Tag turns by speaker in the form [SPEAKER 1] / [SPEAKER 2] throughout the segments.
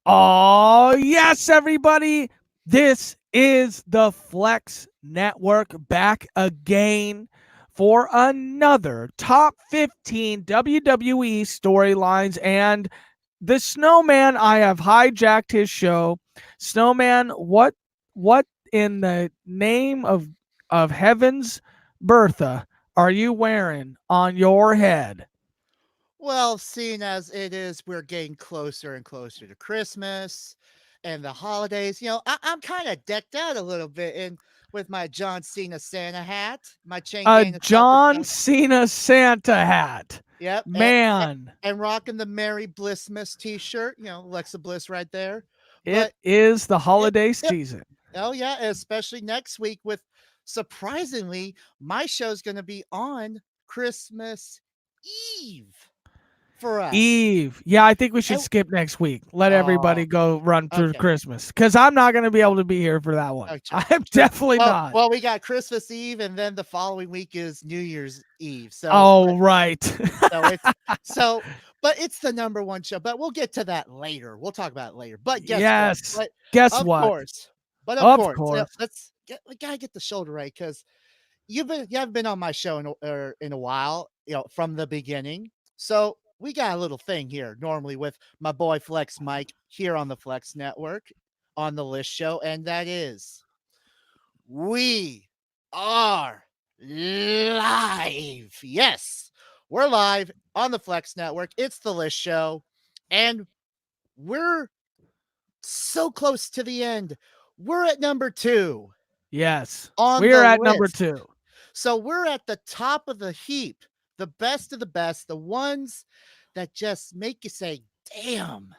[SPEAKER 1] Oh, yes, everybody. This is the Flex Network back again for another top 15 WWE storylines. And the Snowman, I have hijacked his show. Snowman, what in the name of heaven's Bertha are you wearing on your head?
[SPEAKER 2] Well, seeing as we're getting closer and closer to Christmas and the holidays, I'm kind of decked out a little bit in with my John Cena Santa hat, my chain
[SPEAKER 1] A
[SPEAKER 2] gang of
[SPEAKER 1] John
[SPEAKER 2] self-respect.
[SPEAKER 1] Cena Santa hat.
[SPEAKER 2] Yep,
[SPEAKER 1] Man,
[SPEAKER 2] and rocking the Merry Blissmas T-shirt. Alexa Bliss right there.
[SPEAKER 1] it
[SPEAKER 2] But
[SPEAKER 1] is the
[SPEAKER 2] yep,
[SPEAKER 1] holiday
[SPEAKER 2] yep.
[SPEAKER 1] season.
[SPEAKER 2] Oh yeah, especially next week with surprisingly, my show's going to be on Christmas Eve for us.
[SPEAKER 1] Eve. Yeah, I think we should
[SPEAKER 2] And,
[SPEAKER 1] skip next week. Let
[SPEAKER 2] oh,
[SPEAKER 1] everybody go run through
[SPEAKER 2] okay.
[SPEAKER 1] Christmas because I'm not going to be able to be here for that one.
[SPEAKER 2] Oh, true,
[SPEAKER 1] I'm
[SPEAKER 2] true.
[SPEAKER 1] definitely
[SPEAKER 2] Well
[SPEAKER 1] not.
[SPEAKER 2] well, we got Christmas Eve, and then the following week is New Year's Eve,
[SPEAKER 1] Oh, right.
[SPEAKER 2] so it's so but it's the number 1 show, but we'll get to that later. We'll talk about it later, but guess what?
[SPEAKER 1] Yes. Guess
[SPEAKER 2] Of
[SPEAKER 1] what?
[SPEAKER 2] course of
[SPEAKER 1] Of
[SPEAKER 2] course,
[SPEAKER 1] course.
[SPEAKER 2] we gotta get the shoulder right because you haven't been on my show in a while, from the beginning, so we got a little thing here normally with my boy Flex Mike here on the Flex Network on the List Show, and that is we are live. Yes, we're live on the Flex Network. It's the List Show, and we're so close to the end. We're at number 2
[SPEAKER 1] Yes.
[SPEAKER 2] on
[SPEAKER 1] We are
[SPEAKER 2] the
[SPEAKER 1] at number
[SPEAKER 2] list.
[SPEAKER 1] 2.
[SPEAKER 2] So we're at the top of the heap, the best of the best, the ones that just make you say, damn.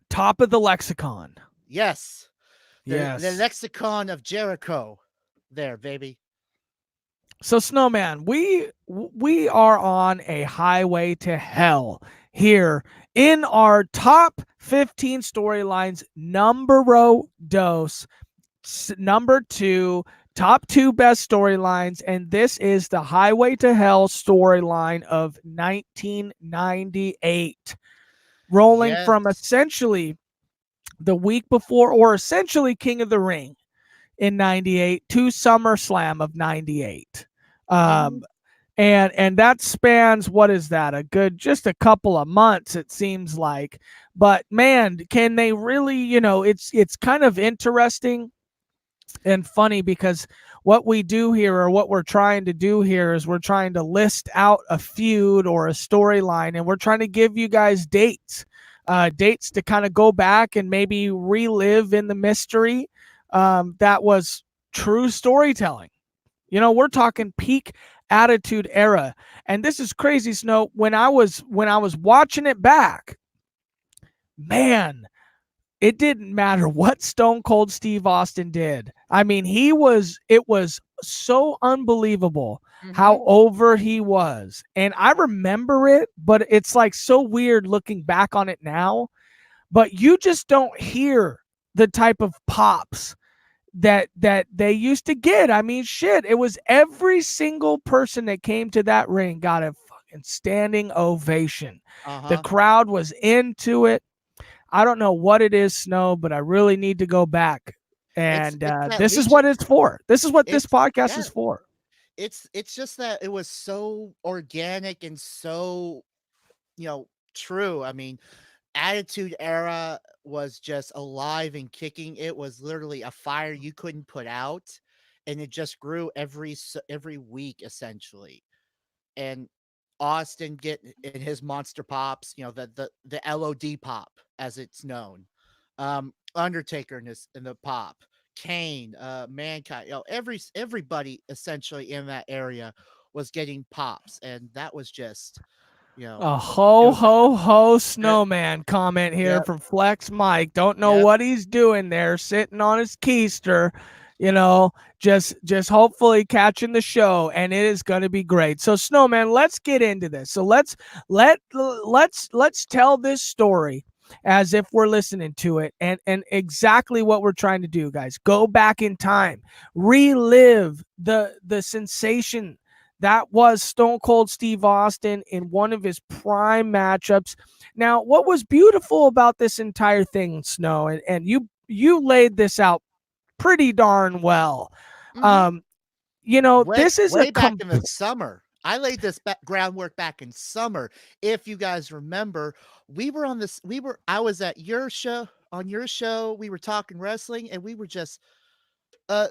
[SPEAKER 1] Top of the lexicon.
[SPEAKER 2] Yes, the
[SPEAKER 1] Yes.
[SPEAKER 2] lexicon of Jericho there, baby.
[SPEAKER 1] So Snowman, we are on a highway to hell here in our top 15 storylines numero dos, number 2, top 2 best storylines, and this is the highway to hell storyline of 1998, rolling from
[SPEAKER 2] Yes.
[SPEAKER 1] essentially the week before, or essentially King of the Ring in 98 to SummerSlam of 98.
[SPEAKER 2] Mhm.
[SPEAKER 1] Um, and that spans, what is that, a good just a couple of months, it seems like. But man, can they really, it's kind of interesting and funny because what we do here, or what we're trying to do here, is we're trying to list out a feud or a storyline, and we're trying to give you guys dates to kind of go back and maybe relive in the mystery. That was true storytelling. We're talking peak attitude era. And this is crazy, Snow. When I was watching it back, man, it didn't matter what Stone Cold Steve Austin did. I mean, it was so unbelievable how
[SPEAKER 2] Mhm.
[SPEAKER 1] over he was. And I remember it, but it's like so weird looking back on it now. But you just don't hear the type of pops that they used to get. I mean, shit, it was every single person that came to that ring got a fucking standing ovation. The
[SPEAKER 2] Uh-huh.
[SPEAKER 1] crowd was into it. I don't know what it is, Snow, but I really need to go back.
[SPEAKER 2] It's
[SPEAKER 1] And
[SPEAKER 2] it's that
[SPEAKER 1] this is
[SPEAKER 2] legion.
[SPEAKER 1] what it's for. This is what this
[SPEAKER 2] It's
[SPEAKER 1] podcast
[SPEAKER 2] yeah,
[SPEAKER 1] is for.
[SPEAKER 2] it's just that it was so organic and so, true. I mean, Attitude Era was just alive and kicking. It was literally a fire you couldn't put out, and it just grew every week essentially. And Austin get in his monster pops, the LOD pop as it's known. Undertaker in the pop, Kane, Mankind, everybody essentially in that area was getting pops, and that was just,
[SPEAKER 1] A
[SPEAKER 2] it
[SPEAKER 1] ho
[SPEAKER 2] was
[SPEAKER 1] ho ho
[SPEAKER 2] it,
[SPEAKER 1] snowman comment here
[SPEAKER 2] yep,
[SPEAKER 1] from Flex Mike. Don't know
[SPEAKER 2] yep.
[SPEAKER 1] what he's doing there, sitting on his keister, you know, just hopefully catching the show, and it is going to be great. So Snowman, let's get into this. So let's tell this story as if we're listening to it, and exactly what we're trying to do, guys. Go back in time, relive the sensation that was Stone Cold Steve Austin in one of his prime matchups. Now, what was beautiful about this entire thing, Snow, and you laid this out pretty darn well.
[SPEAKER 2] Mhm.
[SPEAKER 1] Um, you know,
[SPEAKER 2] Way
[SPEAKER 1] this is a
[SPEAKER 2] way back in the summer. I laid this groundwork back in summer. If you guys remember, I was at your show on your show, we were talking wrestling, and we were uh,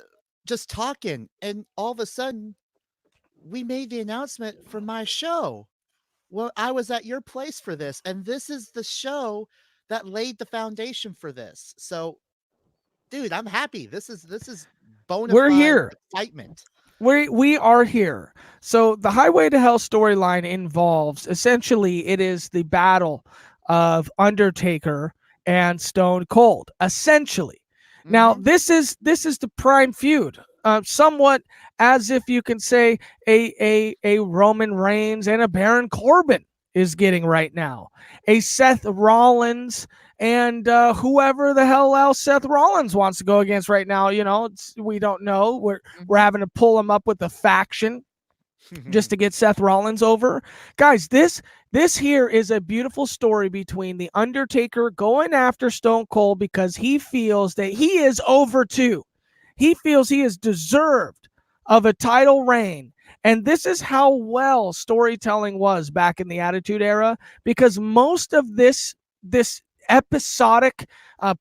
[SPEAKER 2] just talking, and all of a sudden, we made the announcement for my show. Well, I was at your place for this, and this is the show that laid the foundation for this. So, dude, I'm happy. This is bona
[SPEAKER 1] we're
[SPEAKER 2] fide
[SPEAKER 1] here.
[SPEAKER 2] excitement.
[SPEAKER 1] We are here. So the Highway to Hell storyline involves, essentially, it is the battle of Undertaker and Stone Cold. Essentially, now
[SPEAKER 2] Mhm.
[SPEAKER 1] this is the prime feud. Somewhat as if you can say a Roman Reigns and a Baron Corbin is getting right now. A Seth Rollins and whoever the hell else Seth Rollins wants to go against right now. We don't know. We're
[SPEAKER 2] Mhm.
[SPEAKER 1] having to pull him up with a faction just to get Seth Rollins over. Guys, this here is a beautiful story between the Undertaker going after Stone Cold because he feels that he is over too. He feels he is deserved of a title reign. And this is how well storytelling was back in the Attitude Era, because most of this episodic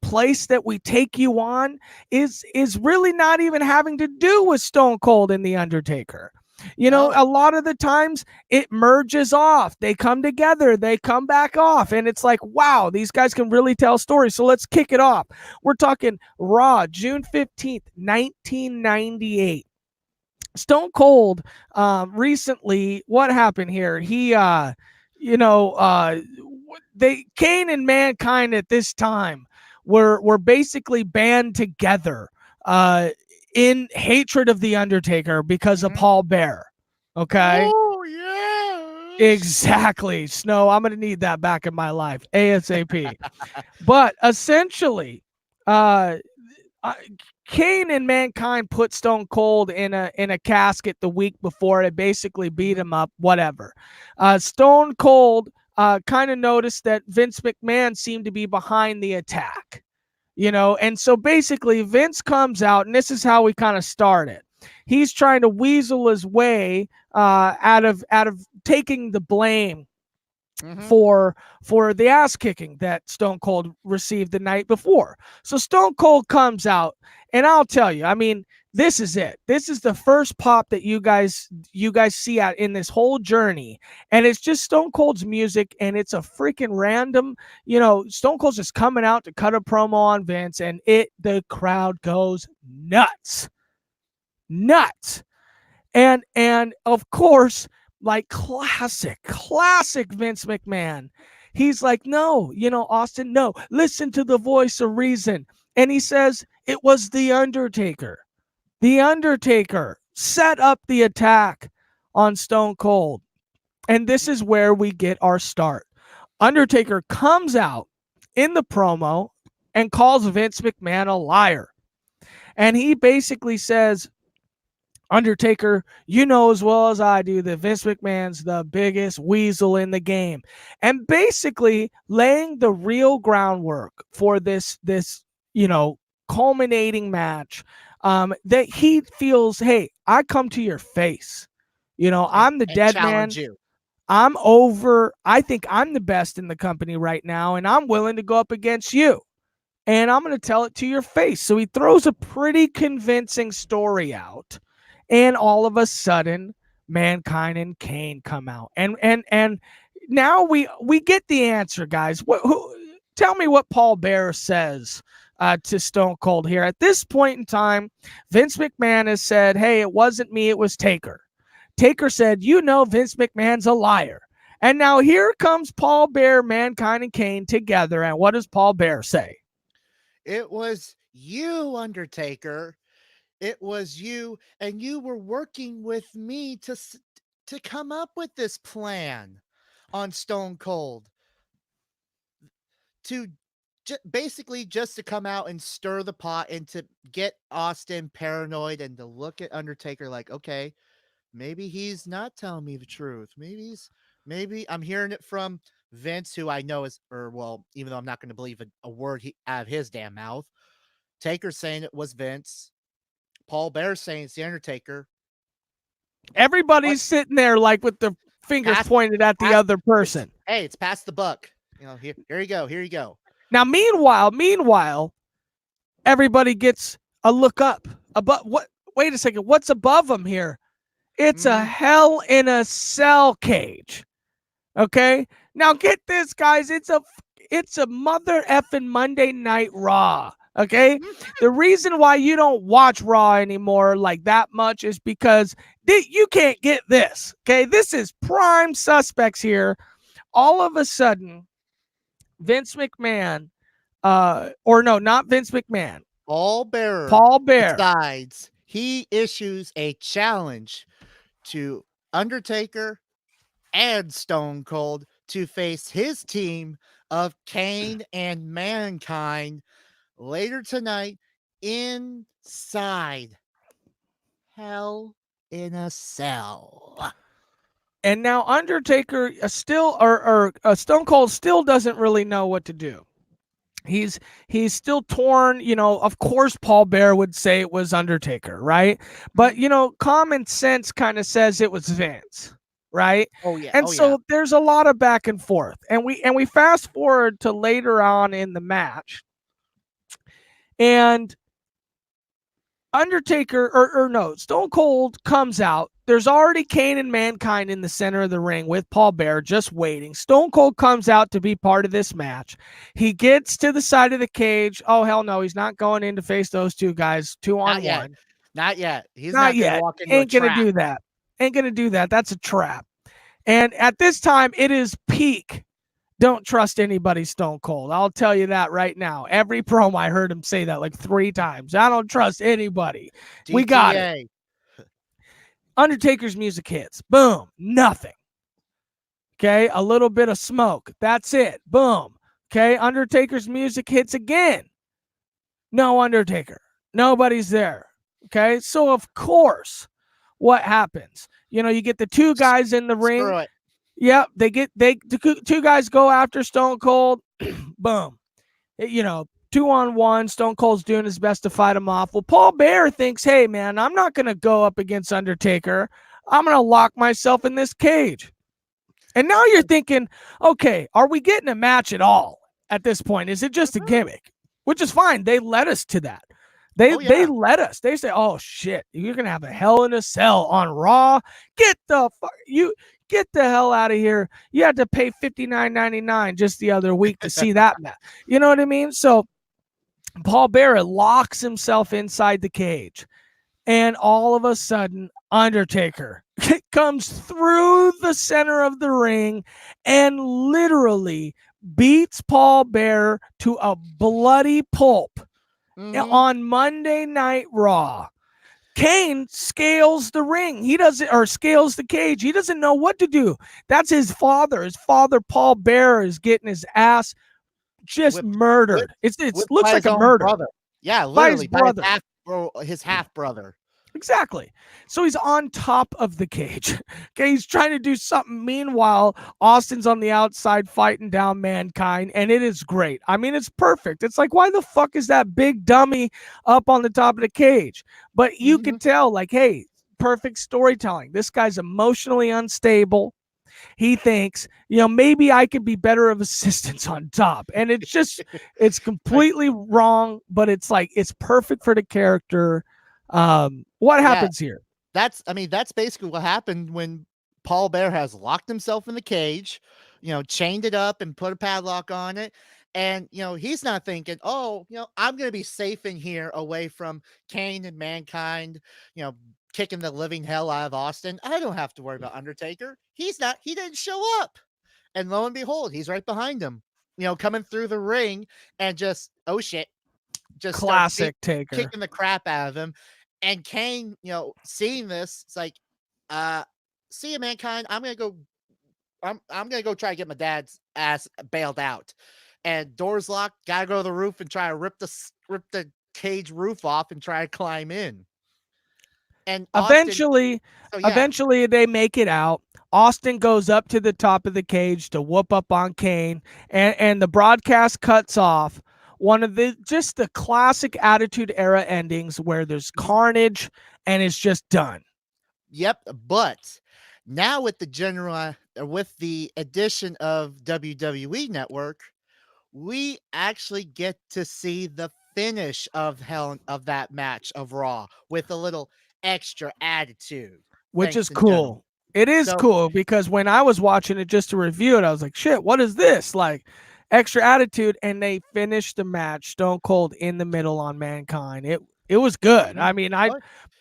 [SPEAKER 1] place that we take you on is really not even having to do with Stone Cold and the Undertaker.
[SPEAKER 2] No.
[SPEAKER 1] A lot of the times it merges off. They come together, they come back off, and it's like, wow, these guys can really tell stories. So let's kick it off. We're talking Raw, June 15th, 1998. Stone Cold recently, what happened here? He you know, they Kane and Mankind at this time were basically band together uh in hatred of the Undertaker because of
[SPEAKER 2] Mhm.
[SPEAKER 1] Paul Bear. Okay?
[SPEAKER 2] Oh, yes.
[SPEAKER 1] Exactly. Snow, I'm going to need that back in my life ASAP. But essentially, uh uh, Kane and Mankind put Stone Cold in a casket the week before. It basically beat
[SPEAKER 2] Mhm.
[SPEAKER 1] him up, whatever. Stone Cold kind of noticed that Vince McMahon seemed to be behind the attack, and so basically Vince comes out, and this is how we kind of started. He's trying to weasel his way out of taking the blame
[SPEAKER 2] Mhm.
[SPEAKER 1] for the ass kicking that Stone Cold received the night before. So Stone Cold comes out, and I'll tell you, I mean, this is it. This is the first pop that you guys see out in this whole journey, and it's just Stone Cold's music, and it's a freaking random. Stone Cold's just coming out to cut a promo on Vince, and the crowd goes nuts, nuts. And of course, like classic Vince McMahon, he's like, no, Austin, no, listen to the voice of reason. And he says it was the Undertaker. The Undertaker set up the attack on Stone Cold. And this is where we get our start. Undertaker comes out in the promo and calls Vince McMahon a liar. And he basically says, Undertaker, you know as well as I do that Vince McMahon's the biggest weasel in the game. And basically laying the real groundwork for this, culminating match, that he feels, hey, I come to your face.
[SPEAKER 2] And
[SPEAKER 1] I'm the
[SPEAKER 2] and
[SPEAKER 1] dead
[SPEAKER 2] challenge
[SPEAKER 1] man.
[SPEAKER 2] you.
[SPEAKER 1] I'm over. I think I'm the best in the company right now, and I'm willing to go up against you. And I'm going to tell it to your face. So he throws a pretty convincing story out, and all of a sudden, Mankind and Kane come out, and now we get the answer, guys. Tell me what Paul Bear says to Stone Cold here. At this point in time, Vince McMahon has said, "Hey, it wasn't me; it was Taker." Taker said, Vince McMahon's a liar. And now here comes Paul Bear, Mankind, and Kane together. And what does Paul Bear say?
[SPEAKER 2] It was you, Undertaker. It was you, and you were working with me to come up with this plan on Stone Cold to basically just to come out and stir the pot and to get Austin paranoid and to look at Undertaker like, okay, maybe he's not telling me the truth. Maybe I'm hearing it from Vince, who I know is, or well, even though I'm not going to believe a word out of his damn mouth. Taker saying it was Vince. Paul Bear saying it's the Undertaker. What?
[SPEAKER 1] Everybody's sitting there like with the fingers
[SPEAKER 2] Pass,
[SPEAKER 1] pointed at the
[SPEAKER 2] pass.
[SPEAKER 1] other
[SPEAKER 2] It's
[SPEAKER 1] person.
[SPEAKER 2] hey, it's past the buck. Here you go. Here you go.
[SPEAKER 1] Now, meanwhile, everybody gets a look up. Above what? Wait a second. What's above them here? It's a
[SPEAKER 2] Mm-hmm.
[SPEAKER 1] Hell in a Cell cage. Okay. Now get this, guys. It's a mother effing Monday Night Raw. Okay. The reason why you don't watch Raw anymore like that much is because you can't get this. Okay. This is prime suspects here. All of a sudden, Vince McMahon, or no, not Vince McMahon,
[SPEAKER 2] Paul Bearer
[SPEAKER 1] Paul Bear.
[SPEAKER 2] decides he issues a challenge to Undertaker and Stone Cold to face his team of Kane and Mankind later tonight inside Hell in a Cell.
[SPEAKER 1] And now Undertaker still, or Stone Cold still doesn't really know what to do. He's still torn. Of course, Paul Bear would say it was Undertaker, right? But common sense kind of says it was Vince, right?
[SPEAKER 2] Oh yeah,
[SPEAKER 1] And
[SPEAKER 2] oh yeah.
[SPEAKER 1] so there's a lot of back and forth, and we fast forward to later on in the match, and Undertaker, or no, Stone Cold comes out. There's already Kane and Mankind in the center of the ring with Paul Bear just waiting. Stone Cold comes out to be part of this match. He gets to the side of the cage. Oh, hell no, he's not going in to face those two guys 2-on-1.
[SPEAKER 2] Not yet. He's
[SPEAKER 1] Not
[SPEAKER 2] not going to
[SPEAKER 1] yet.
[SPEAKER 2] walk into a
[SPEAKER 1] Ain't going to
[SPEAKER 2] trap.
[SPEAKER 1] do that. Ain't going to do that. That's a trap. And at this time, it is peak. Don't trust anybody, Stone Cold. I'll tell you that right now. Every promo, I heard him say that like 3 times. I don't trust anybody. We got it.
[SPEAKER 2] DTA.
[SPEAKER 1] Undertaker's music hits. Boom. Nothing. Okay. A little bit of smoke. That's it. Boom. Okay. Undertaker's music hits again. No Undertaker. Nobody's there. Okay. So, of course, what happens? You get the two guys in the ring.
[SPEAKER 2] Screw it.
[SPEAKER 1] Yep. The two guys go after Stone Cold. Boom. 2-on-1. Stone Cold's doing his best to fight him off. Well, Paul Bear thinks, hey, man, I'm not going to go up against Undertaker. I'm going to lock myself in this cage. And now you're thinking, okay, are we getting a match at all at this point? Is it just a gimmick? Which is fine. They led us to that. They let us. They say, oh, shit, you're going to have a Hell in a Cell on Raw. Get the hell out of here. You had to pay $59.99 just the other week to see that match. You know what I mean? So Paul Bearer locks himself inside the cage, and all of a sudden, Undertaker comes through the center of the ring and literally beats Paul Bearer to a bloody pulp on Monday Night Raw. Kane scales the ring. He doesn't, or scales the cage. He doesn't know what to do. That's his father. His father, Paul Bearer, is getting his ass just murdered. It looks like a murder.
[SPEAKER 2] Brother. Yeah,
[SPEAKER 1] By
[SPEAKER 2] literally.
[SPEAKER 1] his brother.
[SPEAKER 2] His half brother.
[SPEAKER 1] Exactly. So he's on top of the cage. Okay, he's trying to do something. Meanwhile, Austin's on the outside fighting down Mankind, and it is great. I mean, it's perfect. It's like, why the fuck is that big dummy up on the top of the cage? But you could tell, like, hey, perfect storytelling. This guy's emotionally unstable. He thinks, maybe I could be better of assistance on top. And it's completely wrong, but it's like, it's perfect for the character. What happens here?
[SPEAKER 2] That's basically what happened when Paul Bear has locked himself in the cage, chained it up and put a padlock on it. And, he's not thinking, oh, I'm going to be safe in here away from Kane and Mankind, kicking the living hell out of Austin. I don't have to worry about Undertaker. He didn't show up. And lo and behold, he's right behind him, coming through the ring and just, oh shit, just
[SPEAKER 1] classic Taker
[SPEAKER 2] kicking the crap out of him. And Kane, seeing this, it's like, see you, Mankind. I'm gonna go try to get my dad's ass bailed out. And doors locked, gotta go to the roof and try to rip the cage roof off and try to climb in. And Austin
[SPEAKER 1] Eventually,
[SPEAKER 2] so yeah.
[SPEAKER 1] eventually they make it out. Austin goes up to the top of the cage to whoop up on Kane, and the broadcast cuts off. One of the just the classic Attitude Era endings where there's
[SPEAKER 2] Mhm.
[SPEAKER 1] carnage and it's just done.
[SPEAKER 2] Yep, but now with the with the addition of WWE Network, we actually get to see the finish of that match of Raw with a little extra attitude,
[SPEAKER 1] Which is
[SPEAKER 2] thanks and gentlemen.
[SPEAKER 1] cool. It is
[SPEAKER 2] So
[SPEAKER 1] cool because when I was watching it just to review it, I was like, shit, what is this? Like extra attitude. And they finished the match Stone Cold in the middle on Mankind. It was good.
[SPEAKER 2] mhm.
[SPEAKER 1] I mean,
[SPEAKER 2] Oh,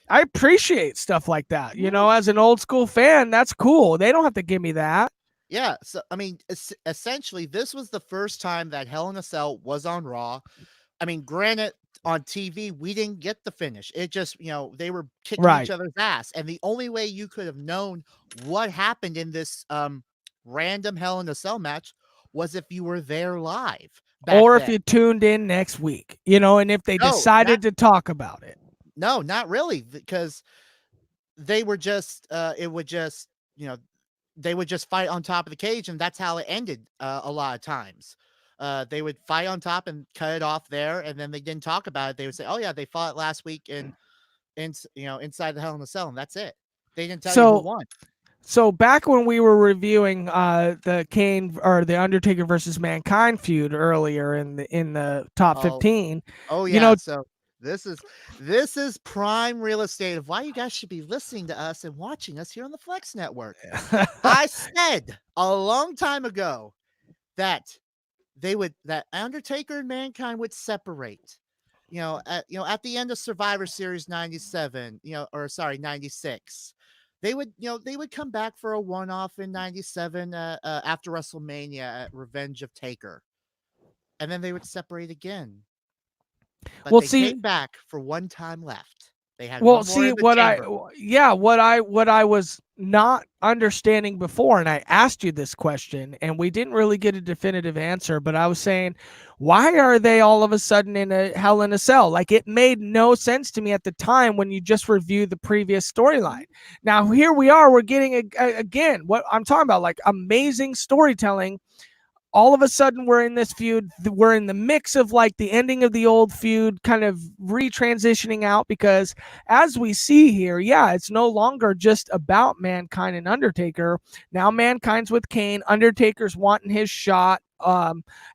[SPEAKER 1] I appreciate stuff like that. You
[SPEAKER 2] yeah.
[SPEAKER 1] know, as an old school fan, that's cool. They don't have to give me that.
[SPEAKER 2] Yeah, so I mean, essentially, this was the first time that Hell in a Cell was on Raw. I mean, granted, on TV, we didn't get the finish. It just, they were kicking each
[SPEAKER 1] Right.
[SPEAKER 2] other's ass, and the only way you could have known what happened in this, random Hell in a Cell match was if you were there live back
[SPEAKER 1] Or if
[SPEAKER 2] then.
[SPEAKER 1] you tuned in next week, you know, and if they
[SPEAKER 2] No, not
[SPEAKER 1] decided to talk about it.
[SPEAKER 2] no, not really, because they were just, it would just, you know, they would just fight on top of the cage, and that's how it ended, a lot of times. They would fight on top and cut it off there, and then they didn't talk about it. They would say, "Oh yeah, they fought last week inside the Hell in a Cell," and that's it. They didn't tell you who
[SPEAKER 1] So
[SPEAKER 2] won.
[SPEAKER 1] So back when we were reviewing the Kane or the Undertaker versus Mankind feud earlier in the top
[SPEAKER 2] Oh,
[SPEAKER 1] 15,
[SPEAKER 2] oh
[SPEAKER 1] you
[SPEAKER 2] yeah.
[SPEAKER 1] know,
[SPEAKER 2] So this is prime real estate of why you guys should be listening to us and watching us here on the Flex Network. I said a long time ago that that Undertaker and Mankind would separate. At the end of Survivor Series 97, or sorry, 96. They would come back for a one-off in 97 after WrestleMania at Revenge of Taker. And then they would separate again. But
[SPEAKER 1] well,
[SPEAKER 2] they
[SPEAKER 1] see,
[SPEAKER 2] came back for one time left. They had
[SPEAKER 1] Well,
[SPEAKER 2] one more
[SPEAKER 1] see
[SPEAKER 2] in the
[SPEAKER 1] what I
[SPEAKER 2] chamber.
[SPEAKER 1] yeah, what I was not understanding before, and I asked you this question and we didn't really get a definitive answer, but I was saying, why are they all of a sudden in a Hell in a Cell? Like it made no sense to me at the time when you just reviewed the previous storyline.
[SPEAKER 2] Mhm.
[SPEAKER 1] Now here we are, we're getting again what I'm talking about, like amazing storytelling. All of a sudden we're in this feud, we're in the mix of like the ending of the old feud kind of retransitioning out, because as we see here, yeah, it's no longer just about Mankind and Undertaker. Now Mankind's with Kane, Undertaker's wanting his shot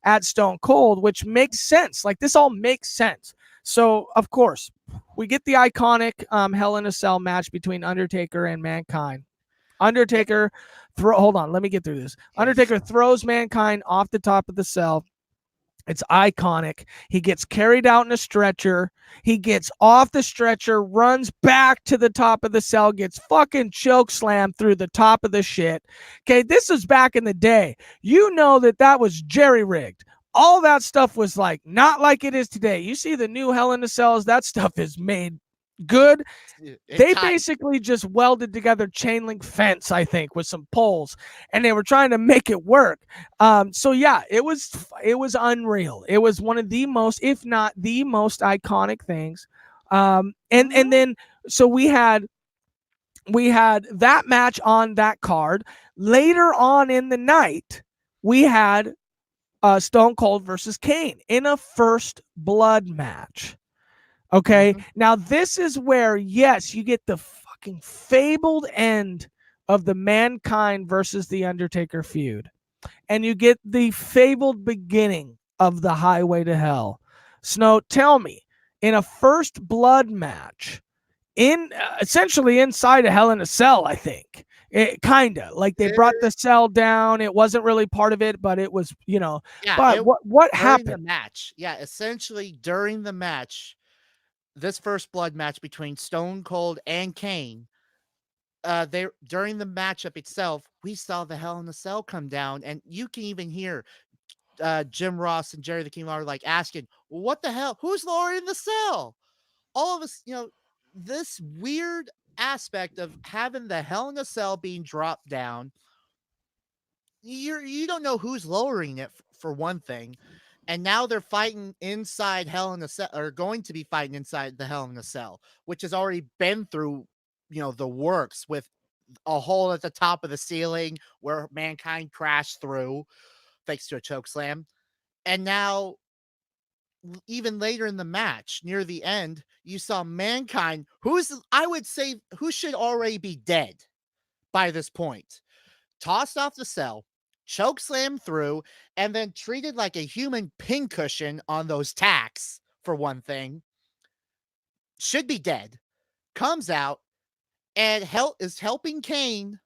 [SPEAKER 1] at Stone Cold, which makes sense. Like this all makes sense. So of course we get the iconic Hell in a Cell match between Undertaker and Mankind.
[SPEAKER 2] Eh,
[SPEAKER 1] Undertaker hold on, let me get through this.
[SPEAKER 2] yes.
[SPEAKER 1] Undertaker throws Mankind off the top of the cell. It's iconic. He gets carried out in a stretcher. He gets off the stretcher, runs back to the top of the cell, gets fucking choke slammed through the top of the shit. Okay, this is back in the day. You know that was jerry rigged. All that stuff was like not like it is today. You see the new Hell in the Cells, that stuff is made good.
[SPEAKER 2] It's
[SPEAKER 1] They
[SPEAKER 2] tight.
[SPEAKER 1] basically just welded together chain link fence, I think, with some poles, and they were trying to make it work. So yeah, it was unreal. It was one of the most, if not the most, iconic things. And
[SPEAKER 2] Mhm.
[SPEAKER 1] then so we had that match on that card. Later on in the night, we had Stone Cold versus Kane in a first blood match. Okay.
[SPEAKER 2] Mhm.
[SPEAKER 1] Now, this is where, yes, you get the fucking fabled end of the Mankind versus The Undertaker feud. And you get the fabled beginning of the Highway to Hell. Snow, tell me, in a first blood match, in essentially inside a Hell in a Cell, I think. It kind of like they brought the cell down. It wasn't really part of it, but it was,
[SPEAKER 2] Yeah,
[SPEAKER 1] but
[SPEAKER 2] it
[SPEAKER 1] what
[SPEAKER 2] during the
[SPEAKER 1] happened?
[SPEAKER 2] match. Yeah, essentially during the match, this first blood match between Stone Cold and Kane, they during the matchup itself, we saw the Hell in a Cell come down, and you can even hear Jim Ross and Jerry the King Lawler like asking, "What the hell? Who's lowering the cell?" All of us, this weird aspect of having the Hell in a Cell being dropped down. You don't know who's lowering it for one thing, and now they're fighting inside Hell in a Cell, or going to be fighting inside the Hell in a Cell, which has already been through the works with a hole at the top of the ceiling where Mankind crashed through thanks to a choke slam. And now, even later in the match, near the end, you saw Mankind, I would say, who should already be dead by this point, tossed off the cell, choke slam through, and then treated like a human pincushion on those tacks, for one thing, should be dead, comes out and is helping Kane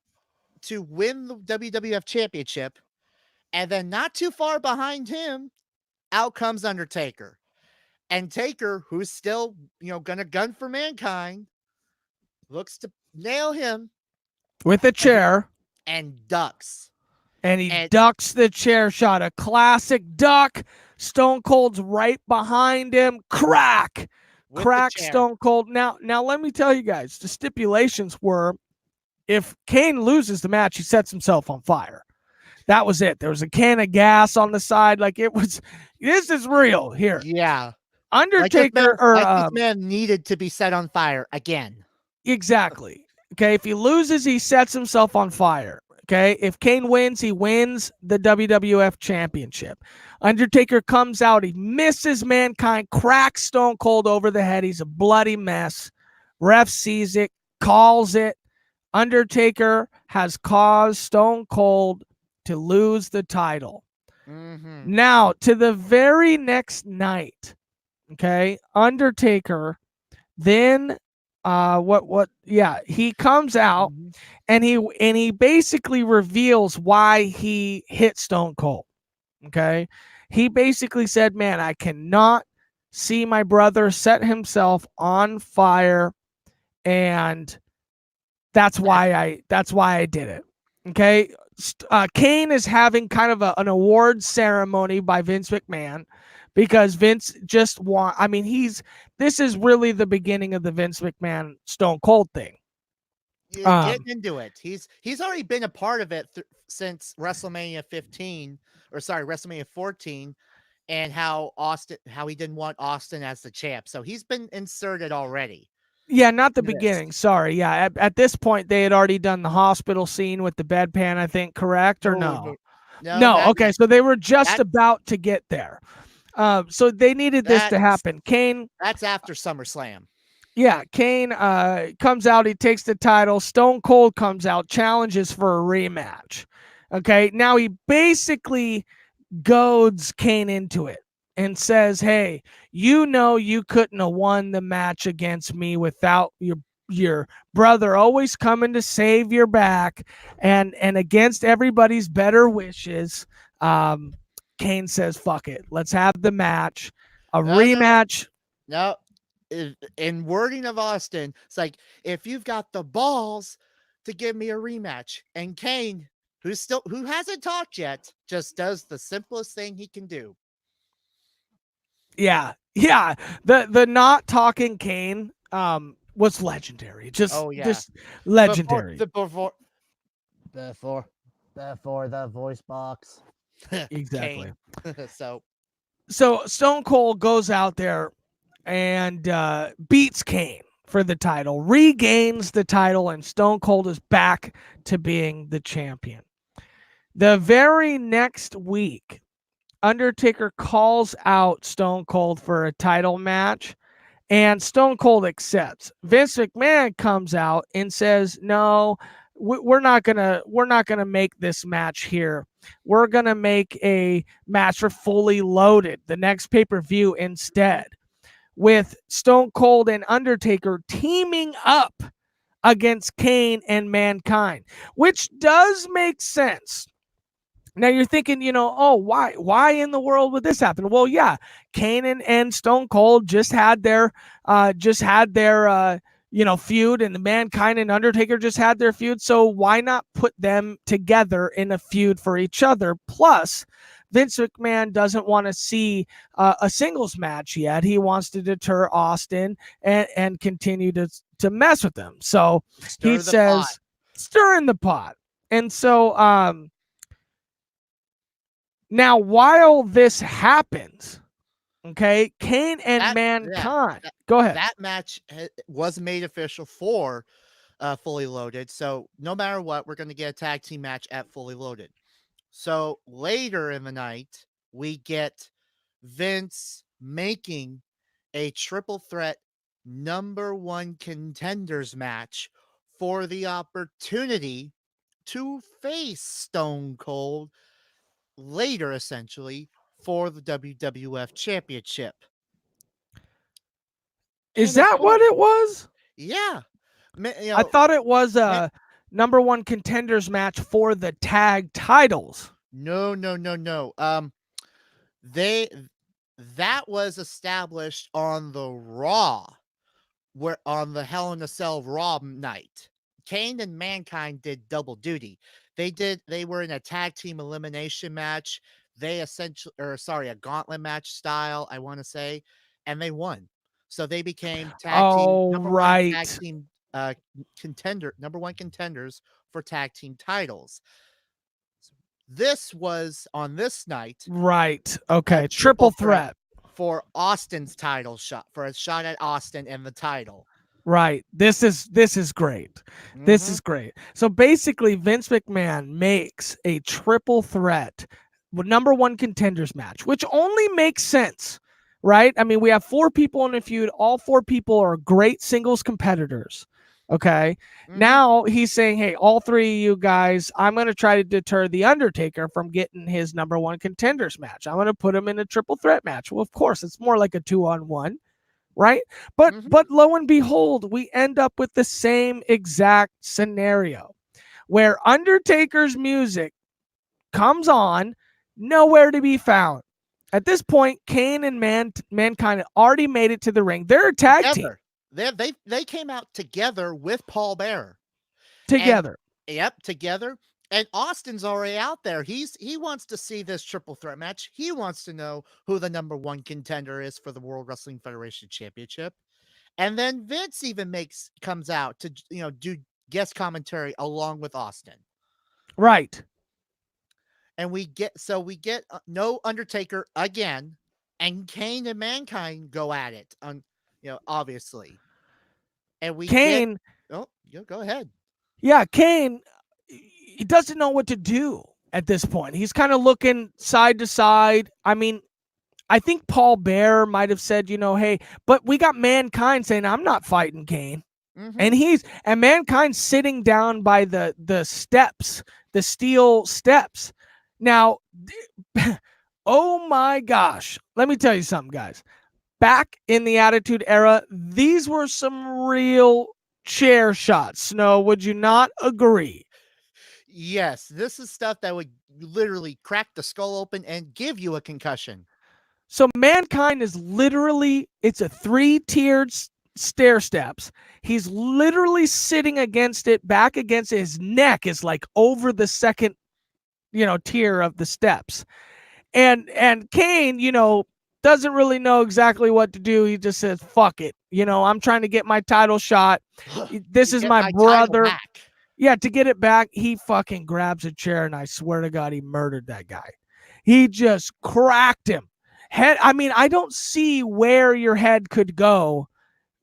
[SPEAKER 2] to win the WWF Championship. And then not too far behind him, out comes Undertaker. And Taker, who's still, gonna gun for Mankind, looks to nail him
[SPEAKER 1] with a
[SPEAKER 2] and
[SPEAKER 1] chair.
[SPEAKER 2] and ducks.
[SPEAKER 1] And he
[SPEAKER 2] And
[SPEAKER 1] ducks the chair shot, a classic duck. Stone Cold's right behind him. Crack.
[SPEAKER 2] with the
[SPEAKER 1] Crack
[SPEAKER 2] chair.
[SPEAKER 1] Stone Cold. Now let me tell you guys, the stipulations were if Kane loses the match, he sets himself on fire. That was it. There was a can of gas on the side. Like this is real here.
[SPEAKER 2] Yeah.
[SPEAKER 1] Undertaker
[SPEAKER 2] This man needed to be set on fire again.
[SPEAKER 1] Exactly. Okay. If he loses, he sets himself on fire. Okay. If Kane wins, he wins the WWF Championship. Undertaker comes out. He misses Mankind, cracks Stone Cold over the head. He's a bloody mess. Ref sees it, calls it. Undertaker has caused Stone Cold to lose the title.
[SPEAKER 2] Mm-hmm.
[SPEAKER 1] Now, to the very next night, okay, Undertaker then he comes out and he basically reveals why he hit Stone Cold. Okay. He basically said, man, I cannot see my brother set himself on fire, and that's why I did it. Okay. Kane is having kind of an award ceremony by Vince McMahon because Vince just this is really the beginning of the Vince McMahon Stone Cold thing.
[SPEAKER 2] Getting into it. He's already been a part of it since WrestleMania 15, or sorry, WrestleMania 14, and how he didn't want Austin as the champ. So he's been inserted already.
[SPEAKER 1] Yeah, not the beginning. Sorry. Yeah, at this point they had already done the hospital scene with the bedpan, I think, correct or no? No. Okay, so they were just about to get there. So they needed this to happen. Kane.
[SPEAKER 2] That's after SummerSlam.
[SPEAKER 1] Yeah, Kane comes out. He takes the title. Stone Cold comes out, challenges for a rematch. Okay, now he basically goads Kane into it and says, hey, you couldn't have won the match against me without your brother always coming to save your back and against everybody's better wishes. Kane says, fuck it. Let's have the match. Rematch.
[SPEAKER 2] No. In wording of Austin, it's like, if you've got the balls to give me a rematch. And Kane, who hasn't talked yet, just does the simplest thing he can do.
[SPEAKER 1] Yeah. The not talking Kane was legendary. Just legendary.
[SPEAKER 2] Before the voice box.
[SPEAKER 1] Exactly.
[SPEAKER 2] So
[SPEAKER 1] Stone Cold goes out there and beats Kane for the title, regains the title, and Stone Cold is back to being the champion. The very next week, Undertaker calls out Stone Cold for a title match, and Stone Cold accepts. Vince McMahon comes out and says, no, we're not gonna make this match here. We're gonna make a match for Fully Loaded, the next pay-per-view instead, with Stone Cold and Undertaker teaming up against Kane and Mankind, which does make sense. Now you're thinking, why in the world would this happen? Well, yeah, Kane and Stone Cold just had their feud, and the Mankind and Undertaker just had their feud. So why not put them together in a feud for each other? Plus, Vince McMahon doesn't want to see a singles match yet. He wants to deter Austin and continue to mess with them. So he says, stir in the pot. And so now while this happens, okay, Kane and Mankind. Go ahead.
[SPEAKER 2] That match was made official for Fully Loaded. So no matter what, we're going to get a tag team match at Fully Loaded. So later in the night, we get Vince making a triple threat number one contenders match for the opportunity to face Stone Cold later, essentially, for the WWF Championship.
[SPEAKER 1] Is
[SPEAKER 2] And of
[SPEAKER 1] that what
[SPEAKER 2] course,
[SPEAKER 1] it was?
[SPEAKER 2] yeah, you
[SPEAKER 1] I
[SPEAKER 2] know,
[SPEAKER 1] thought it was a number one contenders match for the tag titles.
[SPEAKER 2] no, no, no, no. They that was established on the Raw, where on the Hell in a Cell Raw night. Kane and Mankind did double duty. They were in a tag team elimination match. They essentially, or sorry, a gauntlet match style, I want to say, and they won. So they became tag team
[SPEAKER 1] Oh,
[SPEAKER 2] number one tag
[SPEAKER 1] right.
[SPEAKER 2] team number one contenders for tag team titles. This was on this night
[SPEAKER 1] Right.
[SPEAKER 2] a
[SPEAKER 1] Okay.
[SPEAKER 2] triple
[SPEAKER 1] Triple
[SPEAKER 2] threat
[SPEAKER 1] threat.
[SPEAKER 2] for Austin's title shot, for a shot at Austin and the title.
[SPEAKER 1] Right. This is great. This
[SPEAKER 2] Mhm,
[SPEAKER 1] is great. So basically, Vince McMahon makes a triple threat number one contenders match, which only makes sense, right? I mean, we have four people in a feud. All four people are great singles competitors. Okay.
[SPEAKER 2] mhm,
[SPEAKER 1] Now he's saying, hey, all three of you guys, I'm going to try to deter The Undertaker from getting his number one contenders match. I'm going to put him in a triple threat match. Well, of course, it's more like a 2-on-1, right? But
[SPEAKER 2] mhm.
[SPEAKER 1] but lo and behold, we end up with the same exact scenario where Undertaker's music comes on, nowhere to be found. At this point, Kane and Mankind already made it to the ring. They're a tag team
[SPEAKER 2] Together. They came out together with Paul Bearer. And
[SPEAKER 1] together.
[SPEAKER 2] yep, together. And Austin's already out there. He wants to see this triple threat match. He wants to know who the number one contender is for the World Wrestling Federation Championship. And then Vince even comes out to do guest commentary along with Austin.
[SPEAKER 1] Right.
[SPEAKER 2] And we get no Undertaker again, and Kane and Mankind go at it on obviously. And we get
[SPEAKER 1] Kane,
[SPEAKER 2] oh, go ahead.
[SPEAKER 1] yeah, Kane, he doesn't know what to do at this point. He's kind of looking side to side. I mean, I think Paul Bear might have said, hey, but we got Mankind saying, I'm not fighting Kane.
[SPEAKER 2] Mhm.
[SPEAKER 1] And Mankind sitting down by the steps, the steel steps. Now, oh my gosh. Let me tell you something, guys. Back in the Attitude Era, these were some real chair shots. Snow, would you not agree?
[SPEAKER 2] Yes, this is stuff that would literally crack the skull open and give you a concussion.
[SPEAKER 1] So Mankind is literally, it's a three-tiered stair steps. He's literally sitting against it, back against it. His neck is like over the second, tier of the steps. And Kane, doesn't really know exactly what to do. He just says, fuck it. I'm trying to get my title shot. This
[SPEAKER 2] To
[SPEAKER 1] is
[SPEAKER 2] get
[SPEAKER 1] my
[SPEAKER 2] my title
[SPEAKER 1] brother.
[SPEAKER 2] back.
[SPEAKER 1] Yeah, to get it back, he fucking grabs a chair, and I swear to God, he murdered that guy. He just cracked him. I mean, I don't see where your head could go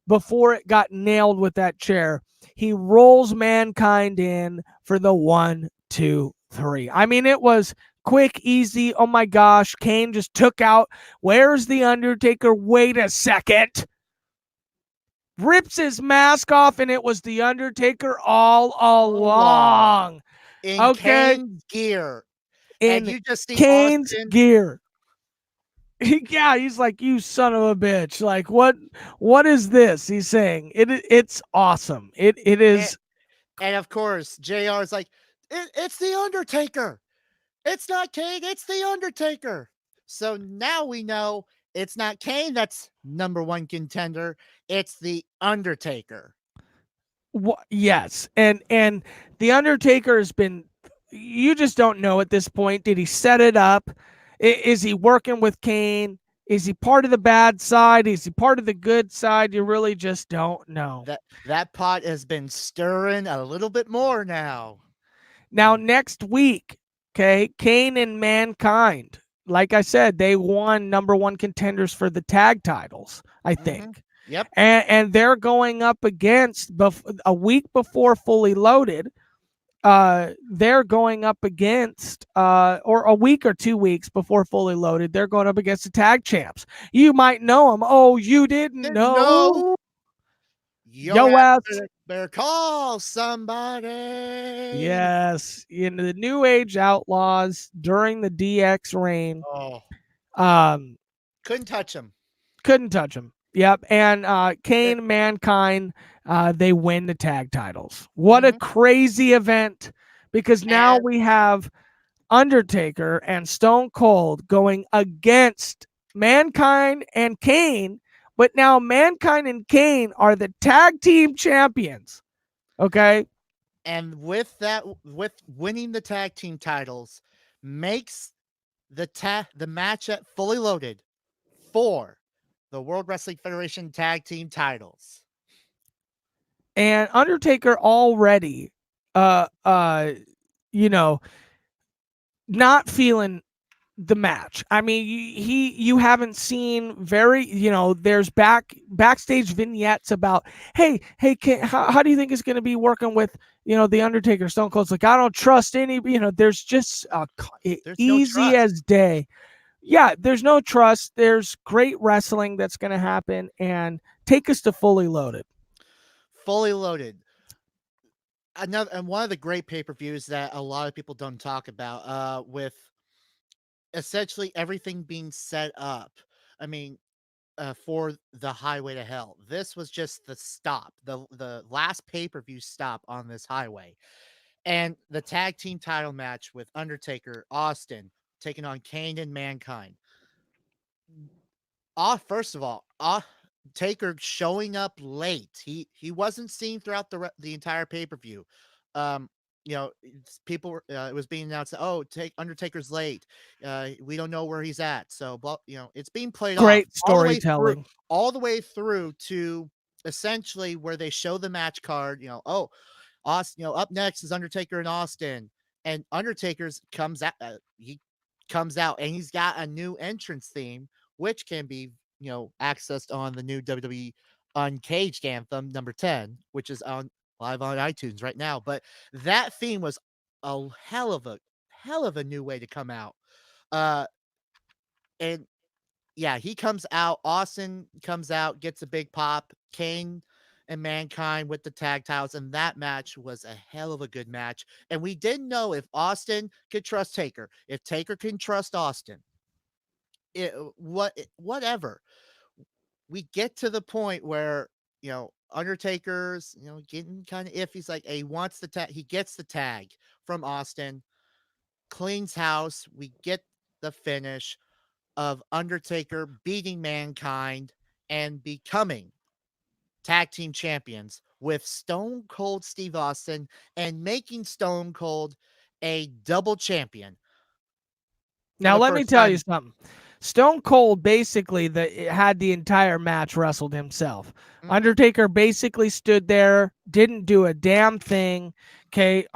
[SPEAKER 1] before it got nailed with that chair. He rolls Mankind in for the 1, 2, 3. I mean, it was quick, easy. Oh my gosh, Kane just took out. Where's the Undertaker? Wait a second. Rips his mask off, and it was the Undertaker all
[SPEAKER 2] All along.
[SPEAKER 1] along.
[SPEAKER 2] In
[SPEAKER 1] Okay,
[SPEAKER 2] Kane's gear. And
[SPEAKER 1] in
[SPEAKER 2] you just see
[SPEAKER 1] Kane's
[SPEAKER 2] Austin.
[SPEAKER 1] gear. Yeah, he's like, you son of a bitch. Like, what is this? He's saying it's awesome. It
[SPEAKER 2] And,
[SPEAKER 1] is.
[SPEAKER 2] and of course, JR is like, it's the Undertaker. It's not Kane, it's the Undertaker. So now we know it's not Kane that's number one contender. It's the Undertaker.
[SPEAKER 1] Yes, and the Undertaker has been. You just don't know at this point. Did he set it up? Is he working with Kane? Is he part of the bad side? Is he part of the good side? You really just don't know.
[SPEAKER 2] That pot has been stirring a little bit more now.
[SPEAKER 1] Now next week, okay, Kane and Mankind. Like I said, they won number one contenders for the tag titles, I
[SPEAKER 2] Mhm.
[SPEAKER 1] think.
[SPEAKER 2] Yep.
[SPEAKER 1] And they're going up against a week before Fully Loaded. They're going up against or a week or 2 weeks before Fully Loaded, they're going up against the tag champs. You might know them. Oh, you didn't
[SPEAKER 2] Didn't know.
[SPEAKER 1] know?
[SPEAKER 2] Your
[SPEAKER 1] Yo
[SPEAKER 2] ass
[SPEAKER 1] ass.
[SPEAKER 2] better call somebody.
[SPEAKER 1] Yes, in the New Age Outlaws during the DX reign.
[SPEAKER 2] Oh,
[SPEAKER 1] Um,
[SPEAKER 2] couldn't touch him.
[SPEAKER 1] couldn't touch him. Yep, and Kane, Mankind, they win the tag titles. What a
[SPEAKER 2] Mm-hmm.
[SPEAKER 1] crazy event! Because now
[SPEAKER 2] And
[SPEAKER 1] we have Undertaker and Stone Cold going against Mankind and Kane, but now Mankind and Kane are the tag team champions. Okay.
[SPEAKER 2] with that, with winning the tag team titles, makes the match at Fully Loaded for the World Wrestling Federation tag team titles.
[SPEAKER 1] And Undertaker already uh uh you know not feeling the match. I mean, you haven't seen there's backstage vignettes about, hey, how do you think it's going to be working with, the Undertaker, Stone Cold's like, I don't trust any, there's just
[SPEAKER 2] There's no
[SPEAKER 1] easy
[SPEAKER 2] trust.
[SPEAKER 1] as day. Yeah, there's no trust. There's great wrestling that's going to happen, and take us to Fully Loaded.
[SPEAKER 2] Fully Loaded. Another, and one of the great pay-per-views that a lot of people don't talk about, with essentially everything being set up. I mean, for the Highway to Hell. This was just the stop, the last pay-per-view stop on this highway. And the tag team title match with Undertaker, Austin, taking on Kane and Mankind. First of all, Taker showing up late. He wasn't seen throughout the entire pay-per-view. Um, people were, it was being announced that, oh, take Undertaker's late. We don't know where he's at. So, it's being played off
[SPEAKER 1] Great storytelling.
[SPEAKER 2] all the way through to essentially where they show the match card. Oh, Austin, up next is Undertaker and Austin, and Undertaker's comes out. He comes out and he's got a new entrance theme, which can be accessed on the new WWE Uncaged anthem number 10, which is on live on iTunes right now. But that theme was a hell of a new way to come out. Uh, and yeah, he comes out. Austin comes out, gets a big pop. Kane and Mankind with the tag titles, and that match was a hell of a good match. And we didn't know if Austin could trust Taker, if Taker can trust Austin. Whatever. We get to the point where Undertaker's getting kind of iffy. He's like, he wants the tag. He gets the tag from Austin, cleans house. We get the finish of Undertaker beating Mankind and becoming tag team champions with Stone Cold Steve Austin, and making Stone Cold a double champion for
[SPEAKER 1] Now
[SPEAKER 2] the
[SPEAKER 1] let me
[SPEAKER 2] first
[SPEAKER 1] tell you
[SPEAKER 2] time.
[SPEAKER 1] something. Stone Cold basically had the entire match wrestled himself.
[SPEAKER 2] Mhm.
[SPEAKER 1] Undertaker basically stood there, didn't do a damn thing. Okay,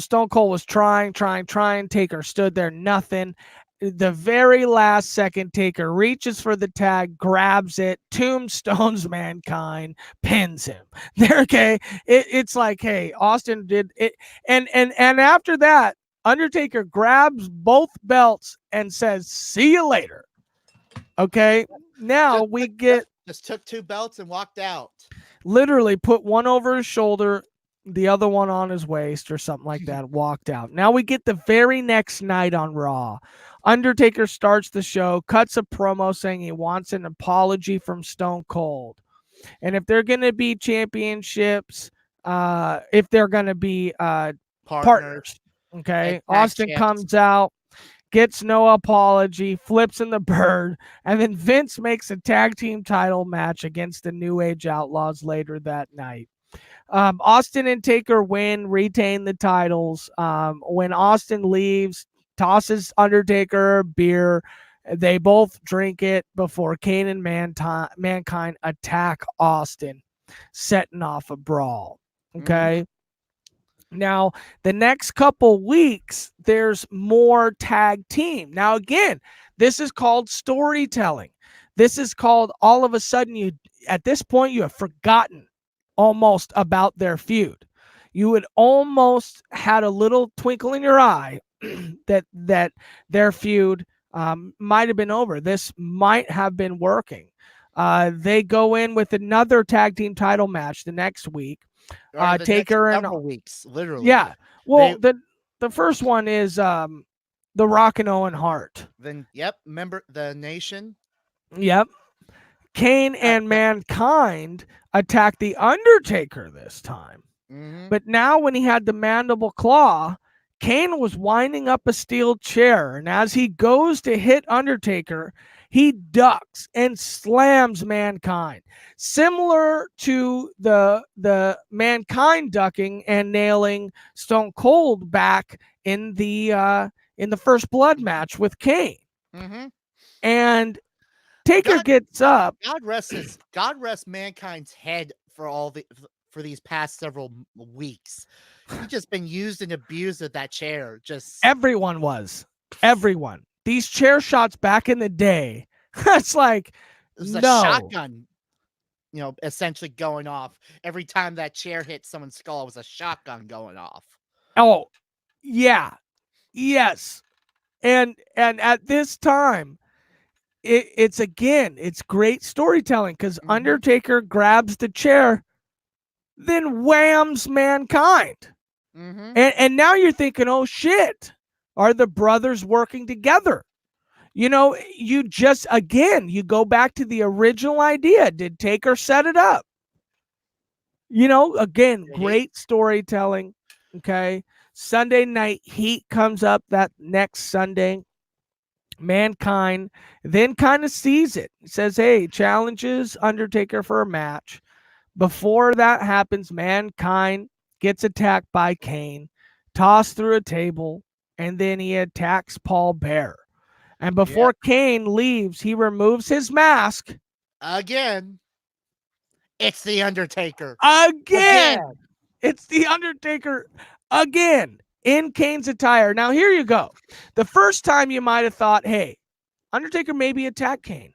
[SPEAKER 1] Stone Cold was trying. Taker stood there, nothing. The very last second, Taker reaches for the tag, grabs it, tombstones Mankind, pins him. There, okay. It's like, hey, Austin did it, and after that, Undertaker grabs both belts and says, "See you later." Okay. Now
[SPEAKER 2] Just
[SPEAKER 1] we
[SPEAKER 2] took,
[SPEAKER 1] get
[SPEAKER 2] just took two belts and walked out.
[SPEAKER 1] literally put one over his shoulder, the other one on his waist or something like that, walked out. Now we get the very next night on Raw. Undertaker starts the show, cuts a promo saying he wants an apology from Stone Cold. And if they're going to be championships, if they're going to be
[SPEAKER 2] Partners
[SPEAKER 1] partners,
[SPEAKER 2] and
[SPEAKER 1] okay,
[SPEAKER 2] tag
[SPEAKER 1] Austin
[SPEAKER 2] champs.
[SPEAKER 1] comes out, gets no apology, flips in the bird, and then Vince makes a tag team title match against the New Age Outlaws later that night. Austin and Taker win, retain the titles. When Austin leaves, tosses Undertaker a beer. They both drink it before Kane and Mankind attack Austin, setting off a brawl.
[SPEAKER 2] Mhm.
[SPEAKER 1] Okay. Now, the next couple weeks, there's more tag team. Now, again, this is called storytelling. This is called all of a sudden you at this point you have forgotten almost about their feud. You had almost had a little twinkle in your eye that their feud might have been over. This might have been working. They go in with another tag team title match the next week.
[SPEAKER 2] Or the next
[SPEAKER 1] Taker and
[SPEAKER 2] several weeks, literally.
[SPEAKER 1] yeah.
[SPEAKER 2] They
[SPEAKER 1] Well, the first one is the Rock and Owen Hart.
[SPEAKER 2] then yep, remember the Nation?
[SPEAKER 1] Yep. Kane and
[SPEAKER 2] That
[SPEAKER 1] Mankind attacked the Undertaker this time.
[SPEAKER 2] mhm.
[SPEAKER 1] But now, when he had the mandible claw, Kane was winding up a steel chair. And as he goes to hit Undertaker, he ducks and slams Mankind. Similar to the Mankind ducking and nailing Stone Cold back in the first blood match with Kane.
[SPEAKER 2] Mhm.
[SPEAKER 1] And Taker
[SPEAKER 2] God
[SPEAKER 1] gets up.
[SPEAKER 2] God rest Mankind's head for all for these past several weeks. He just been used and abused at that chair. Just
[SPEAKER 1] Everyone was. Everyone. These chair shots back in the day. It's like,
[SPEAKER 2] it was a
[SPEAKER 1] no.
[SPEAKER 2] shotgun, essentially going off. Every time that chair hit someone's skull, it was a shotgun going off.
[SPEAKER 1] Oh, yeah. Yes. And at this time, it's again, it's great storytelling because
[SPEAKER 2] Mhm.
[SPEAKER 1] Undertaker grabs the chair, then whams Mankind.
[SPEAKER 2] Mhm.
[SPEAKER 1] And now you're thinking, oh shit, are the brothers working together? You just, again, you go back to the original idea. Did Taker set it up? Again,
[SPEAKER 2] Did he?
[SPEAKER 1] great storytelling. Okay. Sunday Night Heat comes up that next Sunday. Mankind then kind of sees it. He says, hey, challenges Undertaker for a match. Before that happens, Mankind gets attacked by Kane, tossed through a table, and then he attacks Paul Bearer. And
[SPEAKER 2] Yep.
[SPEAKER 1] before Kane leaves, he removes his mask
[SPEAKER 2] Again, it's the Undertaker.
[SPEAKER 1] again.
[SPEAKER 2] Again.
[SPEAKER 1] It's the Undertaker again in Kane's attire. Now, here you go. The first time you might have thought, hey, Undertaker maybe attacked Kane.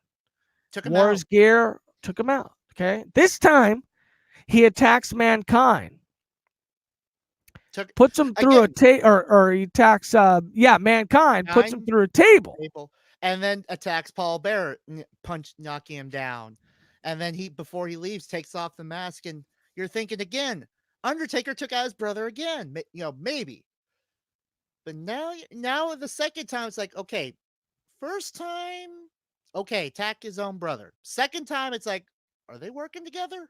[SPEAKER 2] Took him
[SPEAKER 1] Wore
[SPEAKER 2] out.
[SPEAKER 1] his gear, took him out. Okay. This time, he attacks Mankind,
[SPEAKER 2] Took
[SPEAKER 1] puts him through a
[SPEAKER 2] again.
[SPEAKER 1] table, or he attacks, Mankind, puts him
[SPEAKER 2] 9
[SPEAKER 1] through a table.
[SPEAKER 2] table, and then attacks Paul Bearer, knocking him down. And then he, before he leaves, takes off the mask, and you're thinking again, Undertaker took out his brother again. Maybe. But now the second time, it's like, okay, first time, okay, attack his own brother. Second time, it's like, are they working together?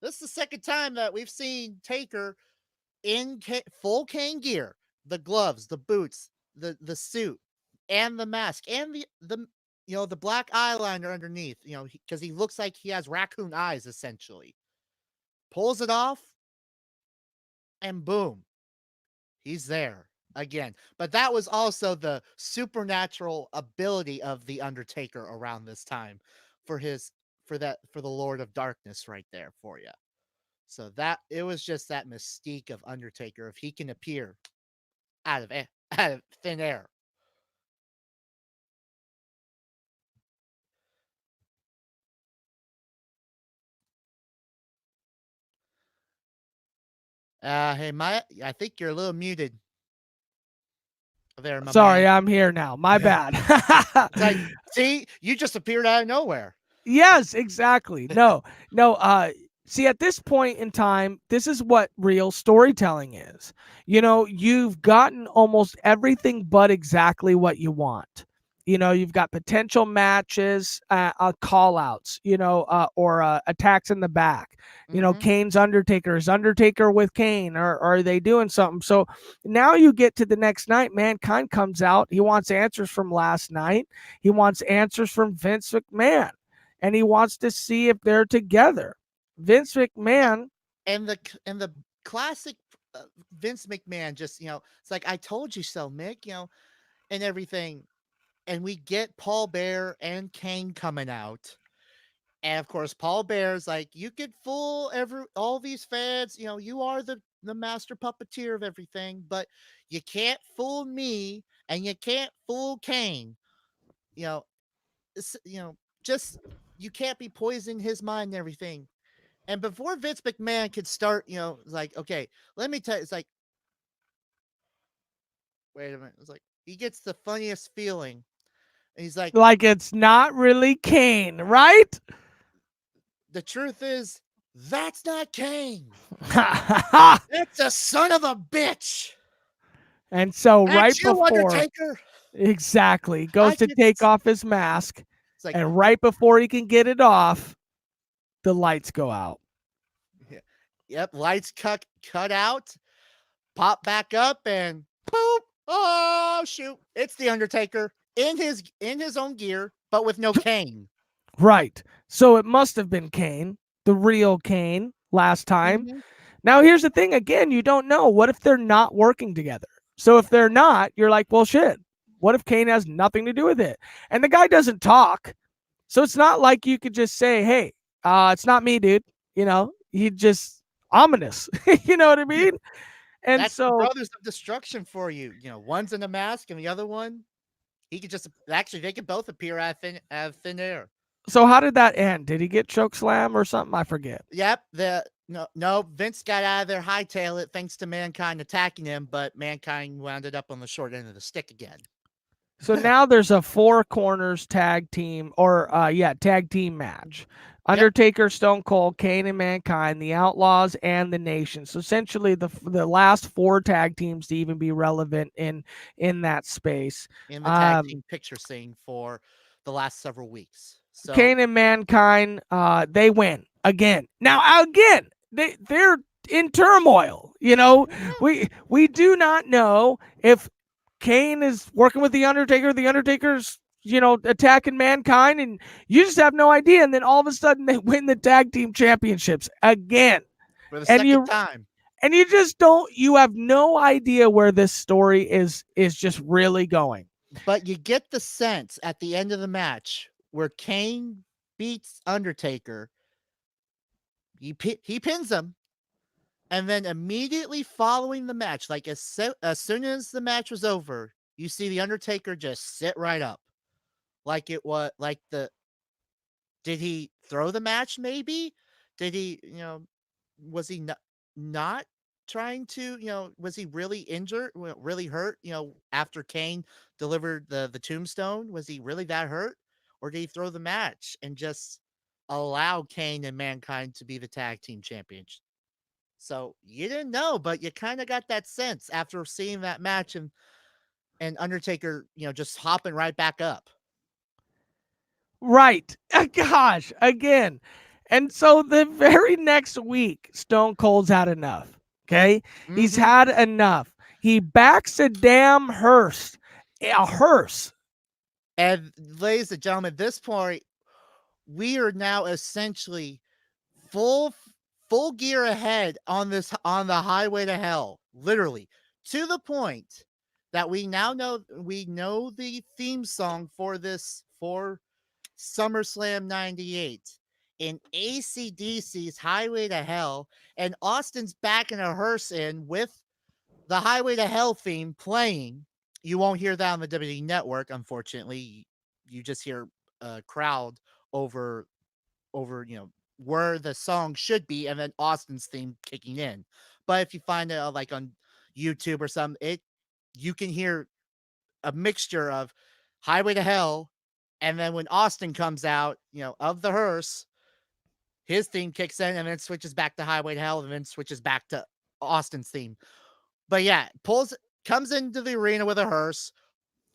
[SPEAKER 2] This is the second time that we've seen Taker in full Kane gear, the gloves, the boots, the suit, and the mask, and the black eyeliner underneath. Because he looks like he has raccoon eyes essentially. Pulls it off, and boom, he's there again. But that was also the supernatural ability of the Undertaker around this time for his for the Lord of Darkness right there for you. So that it was just that mystique of Undertaker if he can appear out of out of thin air. Hey, I think you're a little muted there, my
[SPEAKER 1] Sorry,
[SPEAKER 2] man.
[SPEAKER 1] I'm here now. My bad.
[SPEAKER 2] It's like, see, you just appeared out of nowhere.
[SPEAKER 1] Yes, exactly. No, no. See, at this point in time, this is what real storytelling is. You've gotten almost everything but exactly what you want. You've got potential matches, call outs, or attacks in the back.
[SPEAKER 2] Mhm.
[SPEAKER 1] Kane's Undertaker is Undertaker with Kane, or are they doing something? So now you get to the next night, Mankind comes out. He wants answers from last night. He wants answers from Vince McMahon, and he wants to see if they're together. Vince
[SPEAKER 2] A
[SPEAKER 1] McMahon,
[SPEAKER 2] and the classic, Vince McMahon just, it's like, "I told you so, Mick," and everything, and we get Paul Bear and Kane coming out. And of course, Paul Bear's like, you could fool all these fans, you are the master puppeteer of everything, but you can't fool me and you can't fool Kane. You know, just you can't be poisoning his mind and everything. And before Vince McMahon could start, it's like, okay, let me tell you, it's like, wait a minute. It's like he gets the funniest feeling. And he's like,
[SPEAKER 1] Like it's not really Kane, right?
[SPEAKER 2] the truth is, that's not Kane. That's a son of a bitch.
[SPEAKER 1] And so right
[SPEAKER 2] That's you,
[SPEAKER 1] before,
[SPEAKER 2] Undertaker.
[SPEAKER 1] exactly,
[SPEAKER 2] I
[SPEAKER 1] goes to
[SPEAKER 2] could.
[SPEAKER 1] take off his mask,
[SPEAKER 2] It's like,
[SPEAKER 1] and right before he can get it off, the lights go out.
[SPEAKER 2] yeah, yep, lights cut out, pop back up, and boop. Oh shoot! It's the Undertaker in his own gear, but with no cane.
[SPEAKER 1] Right. So it must have been Kane, the real Kane, last time.
[SPEAKER 2] Mm-hmm.
[SPEAKER 1] Now, here's the thing again, you don't know. What if they're not working together? So if they're not, you're like, well, shit. What if Kane has nothing to do with it? And the guy doesn't talk. So it's not like you could just say, hey, it's not me, dude. He just ominous. You know what I mean? And
[SPEAKER 2] That's the
[SPEAKER 1] so,
[SPEAKER 2] Brothers of Destruction for you. One's in a mask, and the other one, he could just actually they could both appear out of thin air.
[SPEAKER 1] so how did that end? Did he get choke slam or something? I forget.
[SPEAKER 2] Yep. No, Vince got out of there, hightail it, thanks to Mankind attacking him, but Mankind wound up on the short end of the stick again.
[SPEAKER 1] So now there's a four corners tag team tag team match.
[SPEAKER 2] Yep.
[SPEAKER 1] Undertaker, Stone Cold, Kane and Mankind, the Outlaws, and the Nation. So essentially the last four tag teams to even be relevant in that space.
[SPEAKER 2] In the tag team picture scene for the last several weeks. So
[SPEAKER 1] Kane and Mankind, they win again. Now again, they're in turmoil. We do not know if Kane is working with the Undertaker. The Undertaker's attacking Mankind, and you just have no idea. And then all of a sudden, they win the tag team championships again
[SPEAKER 2] for the
[SPEAKER 1] and
[SPEAKER 2] second time.
[SPEAKER 1] And you just don't. You have no idea where this story is just really going.
[SPEAKER 2] But you get the sense at the end of the match where Kane beats Undertaker. He pins him, and then immediately following the match, like as soon as the match was over, you see the Undertaker just sit right up, like it was like the. Did he throw the match? Maybe. Did he? Was he not trying to? Was he really injured? Really hurt? After Kane delivered the tombstone, was he really that hurt, or did he throw the match and just allow Kane and Mankind to be the tag team champions? So you didn't know, but you kind of got that sense after seeing that match and Undertaker, just hopping right back up.
[SPEAKER 1] Right. Gosh, again. And so the very next week, Stone Cold's had enough. Okay. He's
[SPEAKER 2] Mm-hmm.
[SPEAKER 1] had enough. He backs a damn hearse. A hearse.
[SPEAKER 2] And ladies and gentlemen, at this point, we are now essentially full full gear ahead on the highway to hell, literally, to the point that we know the theme song for SummerSlam 98 in AC/DC's Highway to Hell, and Austin's backing a hearse in with the Highway to Hell theme playing. You won't hear that on the WWE network, unfortunately. You just hear a crowd over where the song should be, and then Austin's theme kicking in. But if you find it like on YouTube or something, you can hear a mixture of Highway to Hell, and then when Austin comes out, of the hearse, his theme kicks in, and then switches back to Highway to Hell, and then switches back to Austin's theme. But yeah, comes into the arena with a hearse,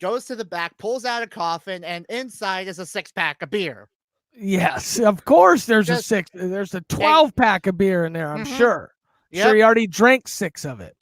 [SPEAKER 2] goes to the back, pulls out a coffin, and inside is a 6-pack of beer.
[SPEAKER 1] Yes, of course. There's a 12-pack of beer in there. I'm sure.
[SPEAKER 2] Yep.
[SPEAKER 1] Sure, he already drank 6 of it.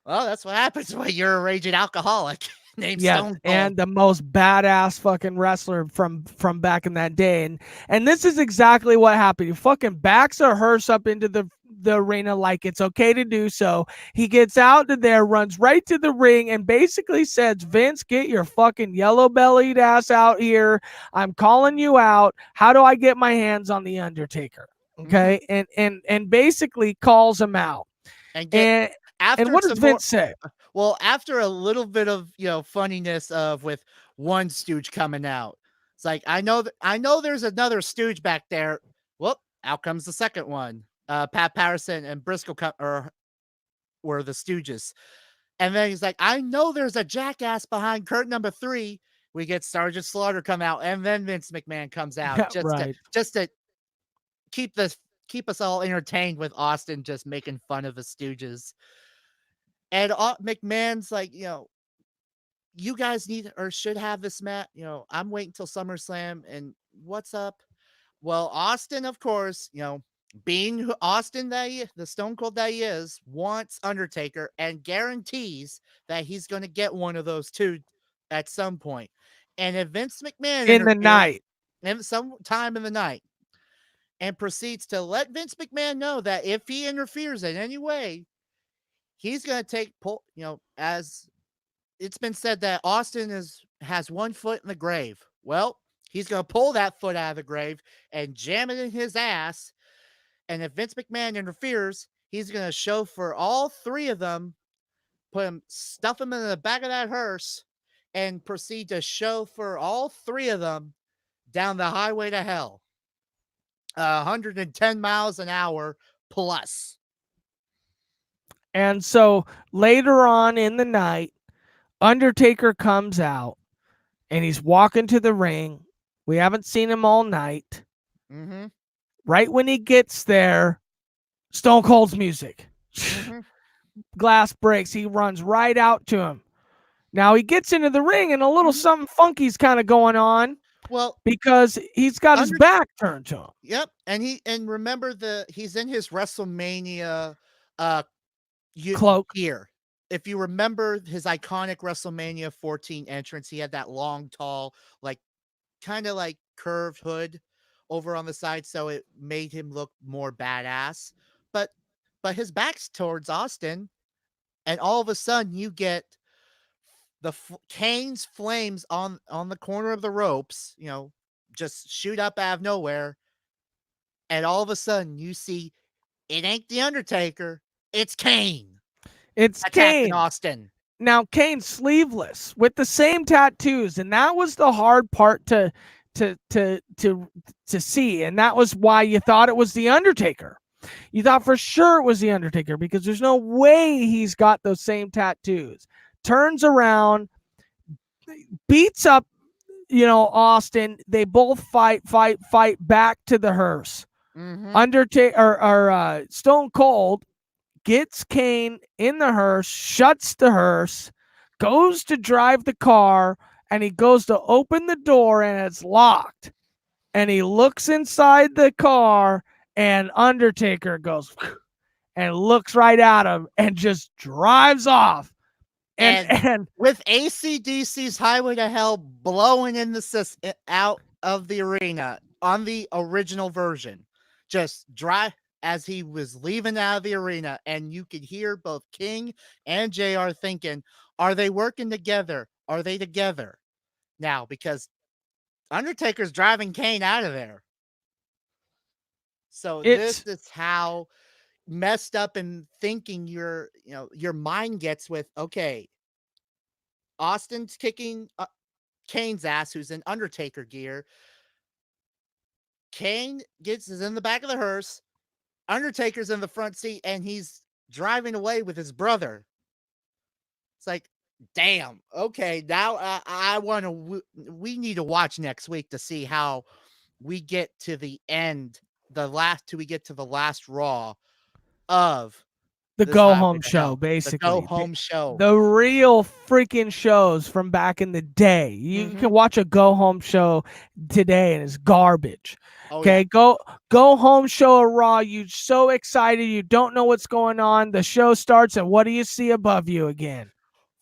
[SPEAKER 2] Well, that's what happens when you're a raging alcoholic named Stone Cold.
[SPEAKER 1] And the most badass fucking wrestler from back in that day. And this is exactly what happened. He fucking backs a hearse up into the arena like it's okay to do so. He gets out to there, runs right to the ring, and basically says, Vince, get your fucking yellow-bellied ass out here. I'm calling you out. How do I get my hands on the Undertaker? Okay. And basically calls him out. And what does Vince say?
[SPEAKER 2] Well, after a little bit of funniness of with one stooge coming out, It's like, I know there's another stooge back there. Whoop, out comes the second one. Pat Patterson and Briscoe were the stooges. And then he's like, I know there's a jackass behind curtain number 3. We get Sergeant Slaughter come out, and then Vince McMahon comes out
[SPEAKER 1] Yeah, right.
[SPEAKER 2] just to keep this keep us all entertained with Austin just making fun of the stooges. And McMahon's like, you guys need or should have this match. I'm waiting till SummerSlam. And what's up? Well, Austin, of course, being Austin the Stone Cold that he is, wants Undertaker and guarantees that he's going to get one of those two at some point. And if Vince McMahon
[SPEAKER 1] In the
[SPEAKER 2] interferes
[SPEAKER 1] night.
[SPEAKER 2] in some time in the night and proceeds to let Vince McMahon know that if he interferes in any way, he's going to as it's been said that Austin has 1 foot in the grave. Well, he's going to pull that foot out of the grave and jam it in his ass. And if Vince McMahon interferes, he's going to show for all 3 of them, stuff him in the back of that hearse, and proceed to show for all 3 of them down the highway to hell. 110 miles an hour plus.
[SPEAKER 1] And so later on in the night, Undertaker comes out and he's walking to the ring. We haven't seen him all night.
[SPEAKER 2] Mm-hmm.
[SPEAKER 1] Right when he gets there, Stone Cold's music.
[SPEAKER 2] Mm-hmm.
[SPEAKER 1] Glass breaks. He runs right out to him. Now he gets into the ring and a little something funky's kind of going on.
[SPEAKER 2] Well,
[SPEAKER 1] because he's got his back turned to him.
[SPEAKER 2] Yep, and remember he's in his WrestleMania
[SPEAKER 1] cloak
[SPEAKER 2] gear. If you remember his iconic WrestleMania 14 entrance, he had that long, tall, like kind of like curved hood over on the side, so it made him look more badass. But his back's towards Austin, and all of a sudden you get the Kane's flames on the corner of the ropes, just shoot up out of nowhere. And all of a sudden you see it ain't the Undertaker, it's Kane.
[SPEAKER 1] It's Kane.
[SPEAKER 2] Austin.
[SPEAKER 1] Now Kane's sleeveless with the same tattoos, and that was the hard part to see, and that was why you thought it was the Undertaker. You thought for sure it was the Undertaker because there's no way he's got those same tattoos. Turns around, beats up, Austin. They both fight back to the hearse.
[SPEAKER 2] Mm-hmm.
[SPEAKER 1] Undertaker or Stone Cold gets Kane in the hearse, shuts the hearse, goes to drive the car, and he goes to open the door and it's locked. And he looks inside the car and Undertaker goes and looks right at him and just drives off. And
[SPEAKER 2] with AC/DC's Highway to Hell blowing in out of the arena on the original version, just drive as he was leaving out of the arena, and you could hear both King and JR thinking, are they working together? Are they together? Now, because Undertaker's driving Kane out of there. So this is how messed up and thinking your mind gets with, okay, Austin's kicking Kane's ass, who's in Undertaker gear. Kane is in the back of the hearse. Undertaker's in the front seat, and he's driving away with his brother. It's like, damn. Okay, now we need to watch next week to see how we get to the end, till we get to the last Raw of
[SPEAKER 1] the go home show, basically.
[SPEAKER 2] The go home show.
[SPEAKER 1] The real freaking shows from back in the day. You can watch a go home show today and it's garbage.
[SPEAKER 2] Oh,
[SPEAKER 1] okay,
[SPEAKER 2] yeah.
[SPEAKER 1] Go home show of Raw. You're so excited. You don't know what's going on. The show starts and what do you see above you again?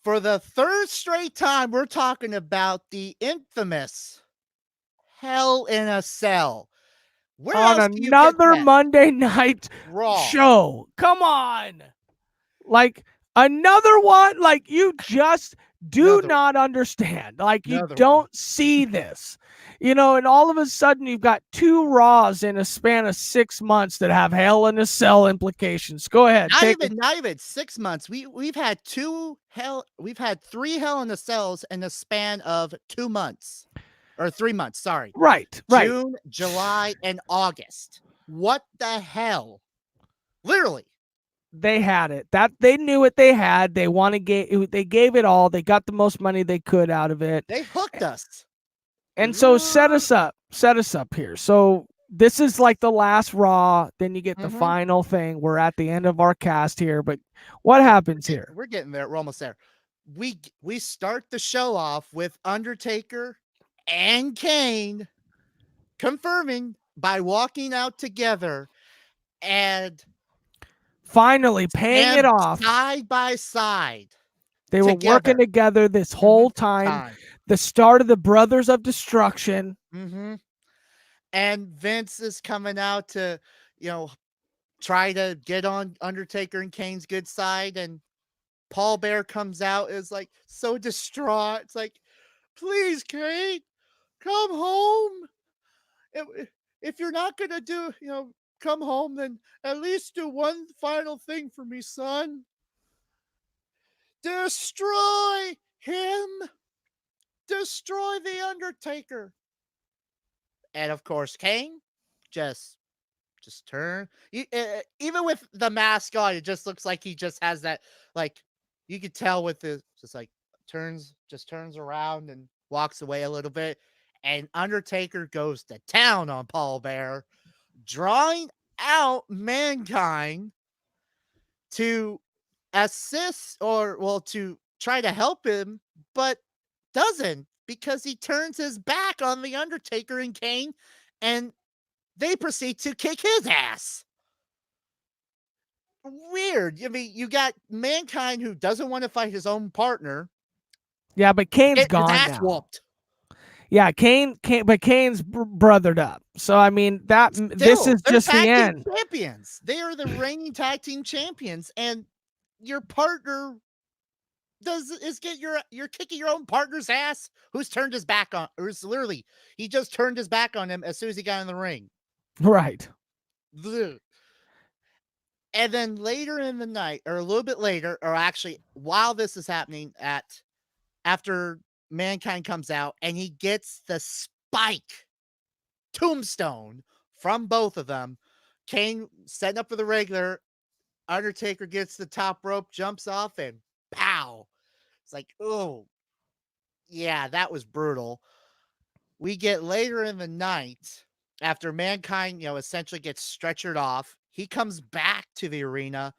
[SPEAKER 2] For the 3rd straight time, we're talking about the infamous Hell in a Cell.
[SPEAKER 1] Where on another Monday night
[SPEAKER 2] Raw
[SPEAKER 1] show. Come on. Like another one. Like you just do not understand. Like you don't see this. And all of a sudden you've got 2 Raws in a span of 6 months that have Hell in a Cell implications. Go ahead.
[SPEAKER 2] Not even 6 months. We've had 3 Hell in a Cells in a span of 2 months. or 3 months, sorry.
[SPEAKER 1] Right, right.
[SPEAKER 2] June, July, and August. What the hell? Literally.
[SPEAKER 1] They had it. That they knew what they had. They gave it all. They got the most money they could out of it.
[SPEAKER 2] They hooked us.
[SPEAKER 1] And so set us up. Set us up here. So this is like the last Raw, then you get the
[SPEAKER 2] Mhm.
[SPEAKER 1] final thing. We're at the end of our cast here, but what happens here?
[SPEAKER 2] We're getting there. We're almost there. We start the show off with Undertaker and Kane confirming by walking out together and
[SPEAKER 1] Finally paying it off.
[SPEAKER 2] side by side.
[SPEAKER 1] They were working together this whole time. The start of the Brothers of Destruction.
[SPEAKER 2] Mhm. And Vince is coming out to, you know, try to get on Undertaker and Kane's good side, and Paul Bear comes out, is like so distraught. It's like, please, Kane, come home. If you're not gonna do, come home, then at least do one final thing for me, son. Destroy him. Destroy the Undertaker. And of course, Kane just turn. Even with the mask on, it just looks like he just has that, like, you could tell with the just like turns around and walks away a little bit. And Undertaker goes to town on Paul Bear, drawing out Mankind to assist, or well, to try to help him, but doesn't, because he turns his back on the Undertaker and Kane, and they proceed to kick his ass. Weird. I mean, you got Mankind, who doesn't want to fight his own partner.
[SPEAKER 1] Yeah, but Kane's
[SPEAKER 2] Get his
[SPEAKER 1] gone
[SPEAKER 2] ass
[SPEAKER 1] now.
[SPEAKER 2] whooped.
[SPEAKER 1] Yeah, but Kane's brothered up. So I mean this is just the end.
[SPEAKER 2] Champions. They are the reigning tag team champions, and your partner you're kicking your own partner's ass, who's turned his back on, or is literally, he just turned his back on him as soon as he got in the ring.
[SPEAKER 1] Right.
[SPEAKER 2] Ugh. And then later in the night, or a little bit later, or actually while this is happening, after Mankind comes out and he gets the spike tombstone from both of them, Kane setting up for the regular, Undertaker gets the top rope, jumps off, and pow. It's like, oh, yeah, that was brutal. We get later in the night, after Mankind, essentially gets stretchered off, he comes back to the arena,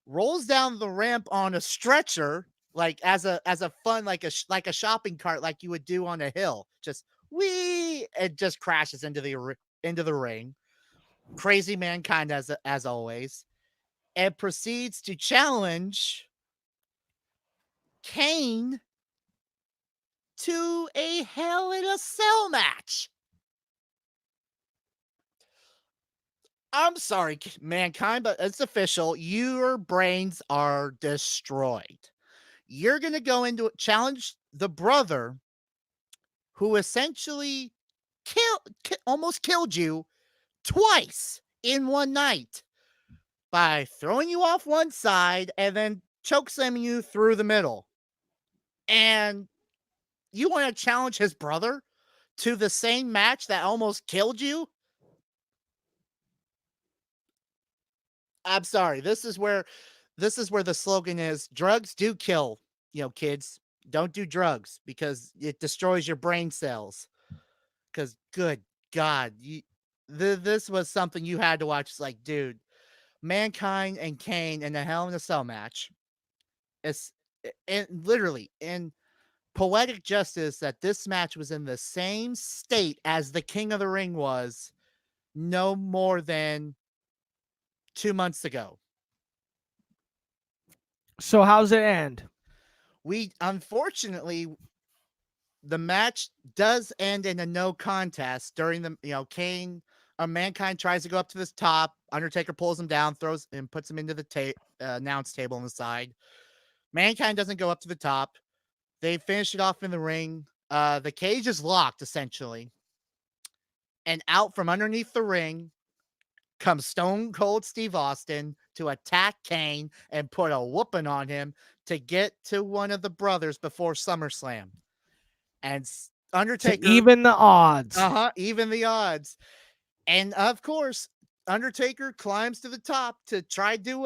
[SPEAKER 2] rolls down the ramp on a stretcher, like as a fun, like a shopping cart, like you would do on a hill. Just wee, it just crashes into the ring. Crazy Mankind as always, and proceeds to challenge Kane to a Hell in a Cell match. I'm sorry, Mankind, but it's official. Your brains are destroyed. You're going to go into it, challenge the brother who essentially almost killed you twice in one night by throwing you off one side and then chokeslamming you through the middle. And you want to challenge his brother to the same match that almost killed you? I'm sorry. This is where the slogan is: drugs do kill, kids. Don't do drugs because it destroys your brain cells. Because good God, this was something you had to watch. It's like, dude, Mankind and Kane in the Hell in a Cell match. It's and literally in poetic justice that this match was in the same state as the King of the Ring was no more than 2 months ago.
[SPEAKER 1] So how's it end?
[SPEAKER 2] We unfortunately, the match does end in a no contest during the, Kane, Mankind tries to go up to this top. Undertaker pulls him down, throws and puts him into the announce table on the side. Mankind doesn't go up to the top. They finish it off in the ring. The cage is locked essentially, and out from underneath the ring comes Stone Cold Steve Austin to attack Kane and put a whooping on him to get to one of the brothers before SummerSlam. And
[SPEAKER 1] To
[SPEAKER 2] Undertaker,
[SPEAKER 1] even the odds.
[SPEAKER 2] even the odds. And of course, Undertaker climbs to the top to try to do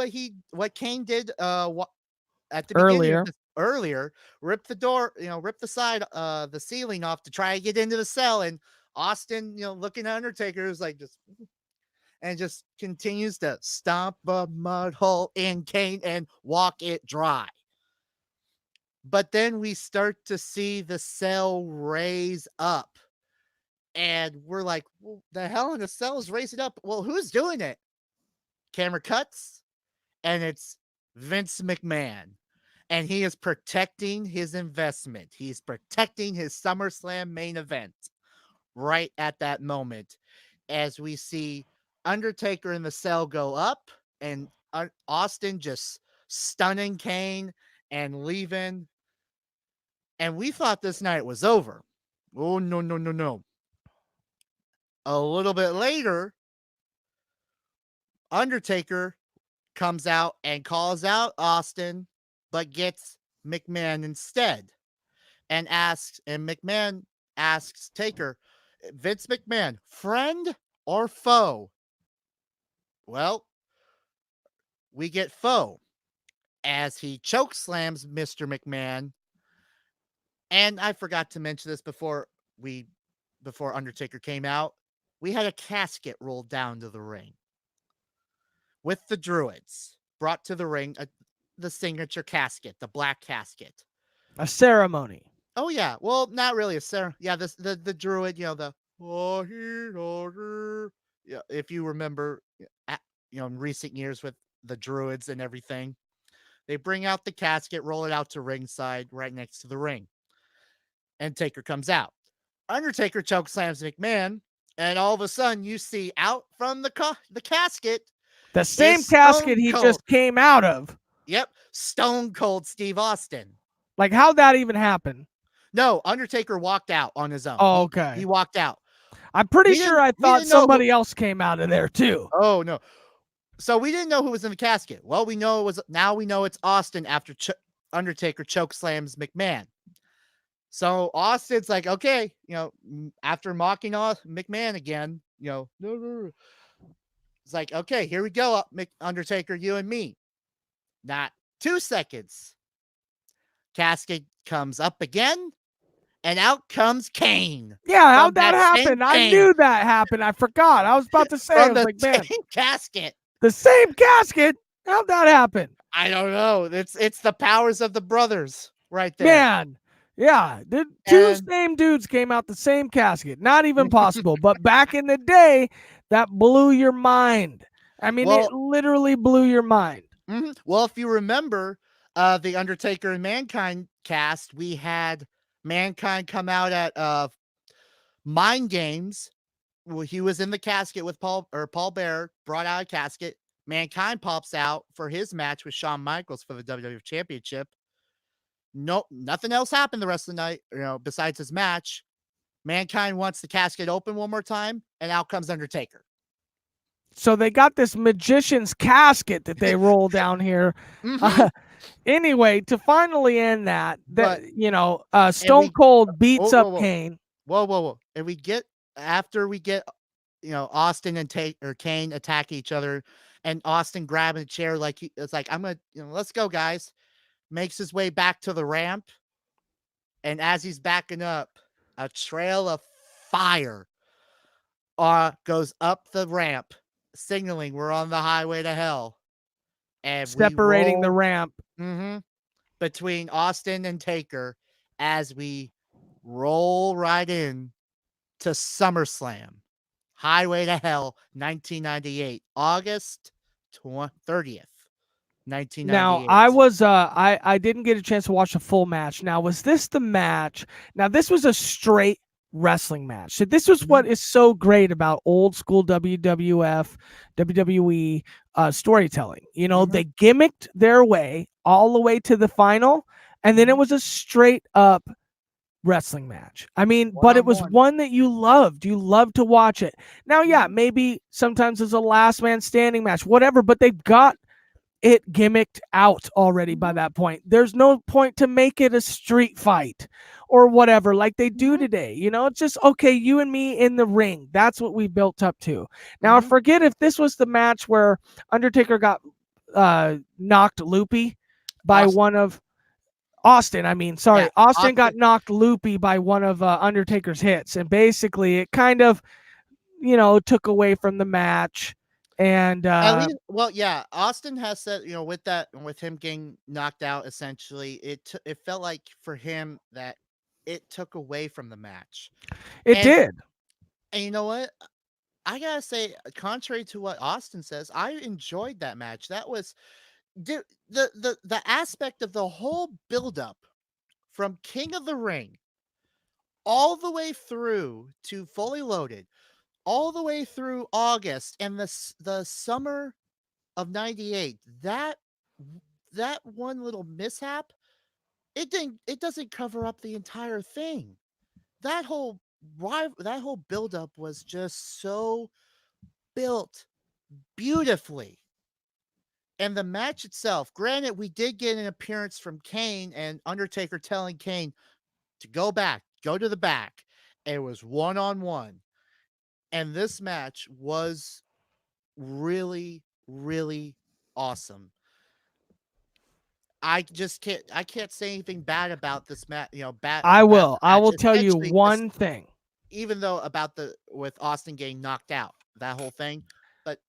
[SPEAKER 2] what Kane did at the beginning of
[SPEAKER 1] Earlier.
[SPEAKER 2] this earlier, rip the door, rip the side the ceiling off to try to get into the cell. And Austin, looking at Undertaker is like just continues to stomp a mud hole in Kane and walk it dry. But then we start to see the cell raise up. And we're like, well, the hell in the cell is raising up? Well, who's doing it? Camera cuts, and it's Vince McMahon. And he is protecting his investment. He's protecting his SummerSlam main event right at that moment, as we see Undertaker in the cell go up and Austin just stunning Kane and leaving. And we thought this night was over. Oh, no, no, no, no. A little bit later, Undertaker comes out and calls out Austin, but gets McMahon instead. And McMahon asks Taker, Vince McMahon, friend or foe? Well, we get foe as he choke slams Mr. McMahon. And I forgot to mention this before Undertaker came out. We had a casket rolled down to the ring with the Druids brought to the ring, the signature casket, the black casket.
[SPEAKER 1] A ceremony.
[SPEAKER 2] Oh yeah, well, not really a ceremony. Yeah, the Druid, yeah, if you remember, in recent years with the Druids and everything, they bring out the casket, roll it out to ringside, right next to the ring, and Taker comes out. Undertaker choke slams McMahon, and all of a sudden you see out from the casket
[SPEAKER 1] the same casket he just came out of.
[SPEAKER 2] Yep, Stone Cold Steve Austin.
[SPEAKER 1] Like, how'd that even happen?
[SPEAKER 2] No, Undertaker walked out on his own.
[SPEAKER 1] Oh, okay.
[SPEAKER 2] He walked out.
[SPEAKER 1] I'm pretty sure I thought somebody else came out of there too.
[SPEAKER 2] Oh no. So we didn't know who was in the casket. Well, we know it's Austin after Undertaker choke slams McMahon. So Austin's like, okay, after mocking McMahon again, it's like, okay, here we go, Undertaker, you and me. Not 2 seconds. Casket comes up again, and out comes Kane.
[SPEAKER 1] Yeah, how'd that happen? I knew that happened. I forgot. I was about to say,
[SPEAKER 2] from
[SPEAKER 1] I was like, man,
[SPEAKER 2] casket.
[SPEAKER 1] The same casket? How'd that happen?
[SPEAKER 2] I don't know. It's the powers of the brothers right there.
[SPEAKER 1] Man, yeah. The two same dudes came out the same casket. Not even possible. But back in the day, that blew your mind. I mean, it literally blew your mind.
[SPEAKER 2] Mm-hmm. Well, if you remember the Undertaker and Mankind cast, we had Mankind come out at Mind Games. Well, he was in the casket with Paul Bearer, brought out a casket. Mankind pops out for his match with Shawn Michaels for the WWE Championship. No, nothing else happened the rest of the night, besides his match. Mankind wants the casket open one more time, and out comes Undertaker.
[SPEAKER 1] So they got this magician's casket that they roll down here.
[SPEAKER 2] Mm-hmm.
[SPEAKER 1] Anyway, to finally end Stone Cold beats up Kane.
[SPEAKER 2] Whoa. And after we get, Austin and Kane attack each other, and Austin grabbing a chair it's like, I'm going to, let's go, guys. Makes his way back to the ramp. And as he's backing up, a trail of fire goes up the ramp, signaling we're on the highway to hell. And
[SPEAKER 1] separating the ramp
[SPEAKER 2] between Austin and Taker as we roll right in to SummerSlam. Highway to Hell, 1998, August 30th, 1998.
[SPEAKER 1] Now, I was I didn't get a chance to watch the full match. Now, was this the match? Now, this was a straight wrestling match. So this was what is so great about old school WWF, WWE storytelling. They gimmicked their way all the way to the final, and then it was a straight up wrestling match. I mean, but it was one that you loved. You loved to watch it. Now, yeah, maybe sometimes it's a last man standing match, whatever, but they've got it gimmicked out already by
[SPEAKER 2] Mhm,
[SPEAKER 1] that point. There's no point to make it a street fight or whatever like they do
[SPEAKER 2] mhm,
[SPEAKER 1] today. It's just okay, you and me in the ring. That's what we built up to. Now,
[SPEAKER 2] mhm.
[SPEAKER 1] forget if this was the match where Undertaker got knocked loopy by
[SPEAKER 2] Austin.
[SPEAKER 1] one of Austin, I mean, sorry,
[SPEAKER 2] Yeah,
[SPEAKER 1] Austin got
[SPEAKER 2] Austin.
[SPEAKER 1] knocked loopy by one of Undertaker's hits, and basically it kind of, took away from the match. And
[SPEAKER 2] At least, well, yeah, Austin has said, with that, with him getting knocked out, essentially, it felt like for him that it took away from the match.
[SPEAKER 1] it
[SPEAKER 2] And
[SPEAKER 1] did.
[SPEAKER 2] and you know what? I gotta say, contrary to what Austin says, I enjoyed that match. That was the aspect of the whole buildup from King of the Ring all the way through to Fully Loaded, all the way through August and the summer of '98. That one little mishap, it doesn't cover up the entire thing. That whole that whole buildup was just so built beautifully. And the match itself, granted, we did get an appearance from Kane and Undertaker telling Kane to go back, go to the back. It was one on one. And this match was really, really awesome. I can't say anything bad about this match,
[SPEAKER 1] I
[SPEAKER 2] about
[SPEAKER 1] will.
[SPEAKER 2] the
[SPEAKER 1] I
[SPEAKER 2] match,
[SPEAKER 1] will tell you
[SPEAKER 2] essentially,
[SPEAKER 1] one thing.
[SPEAKER 2] even though about the with Austin getting knocked out, that whole thing. But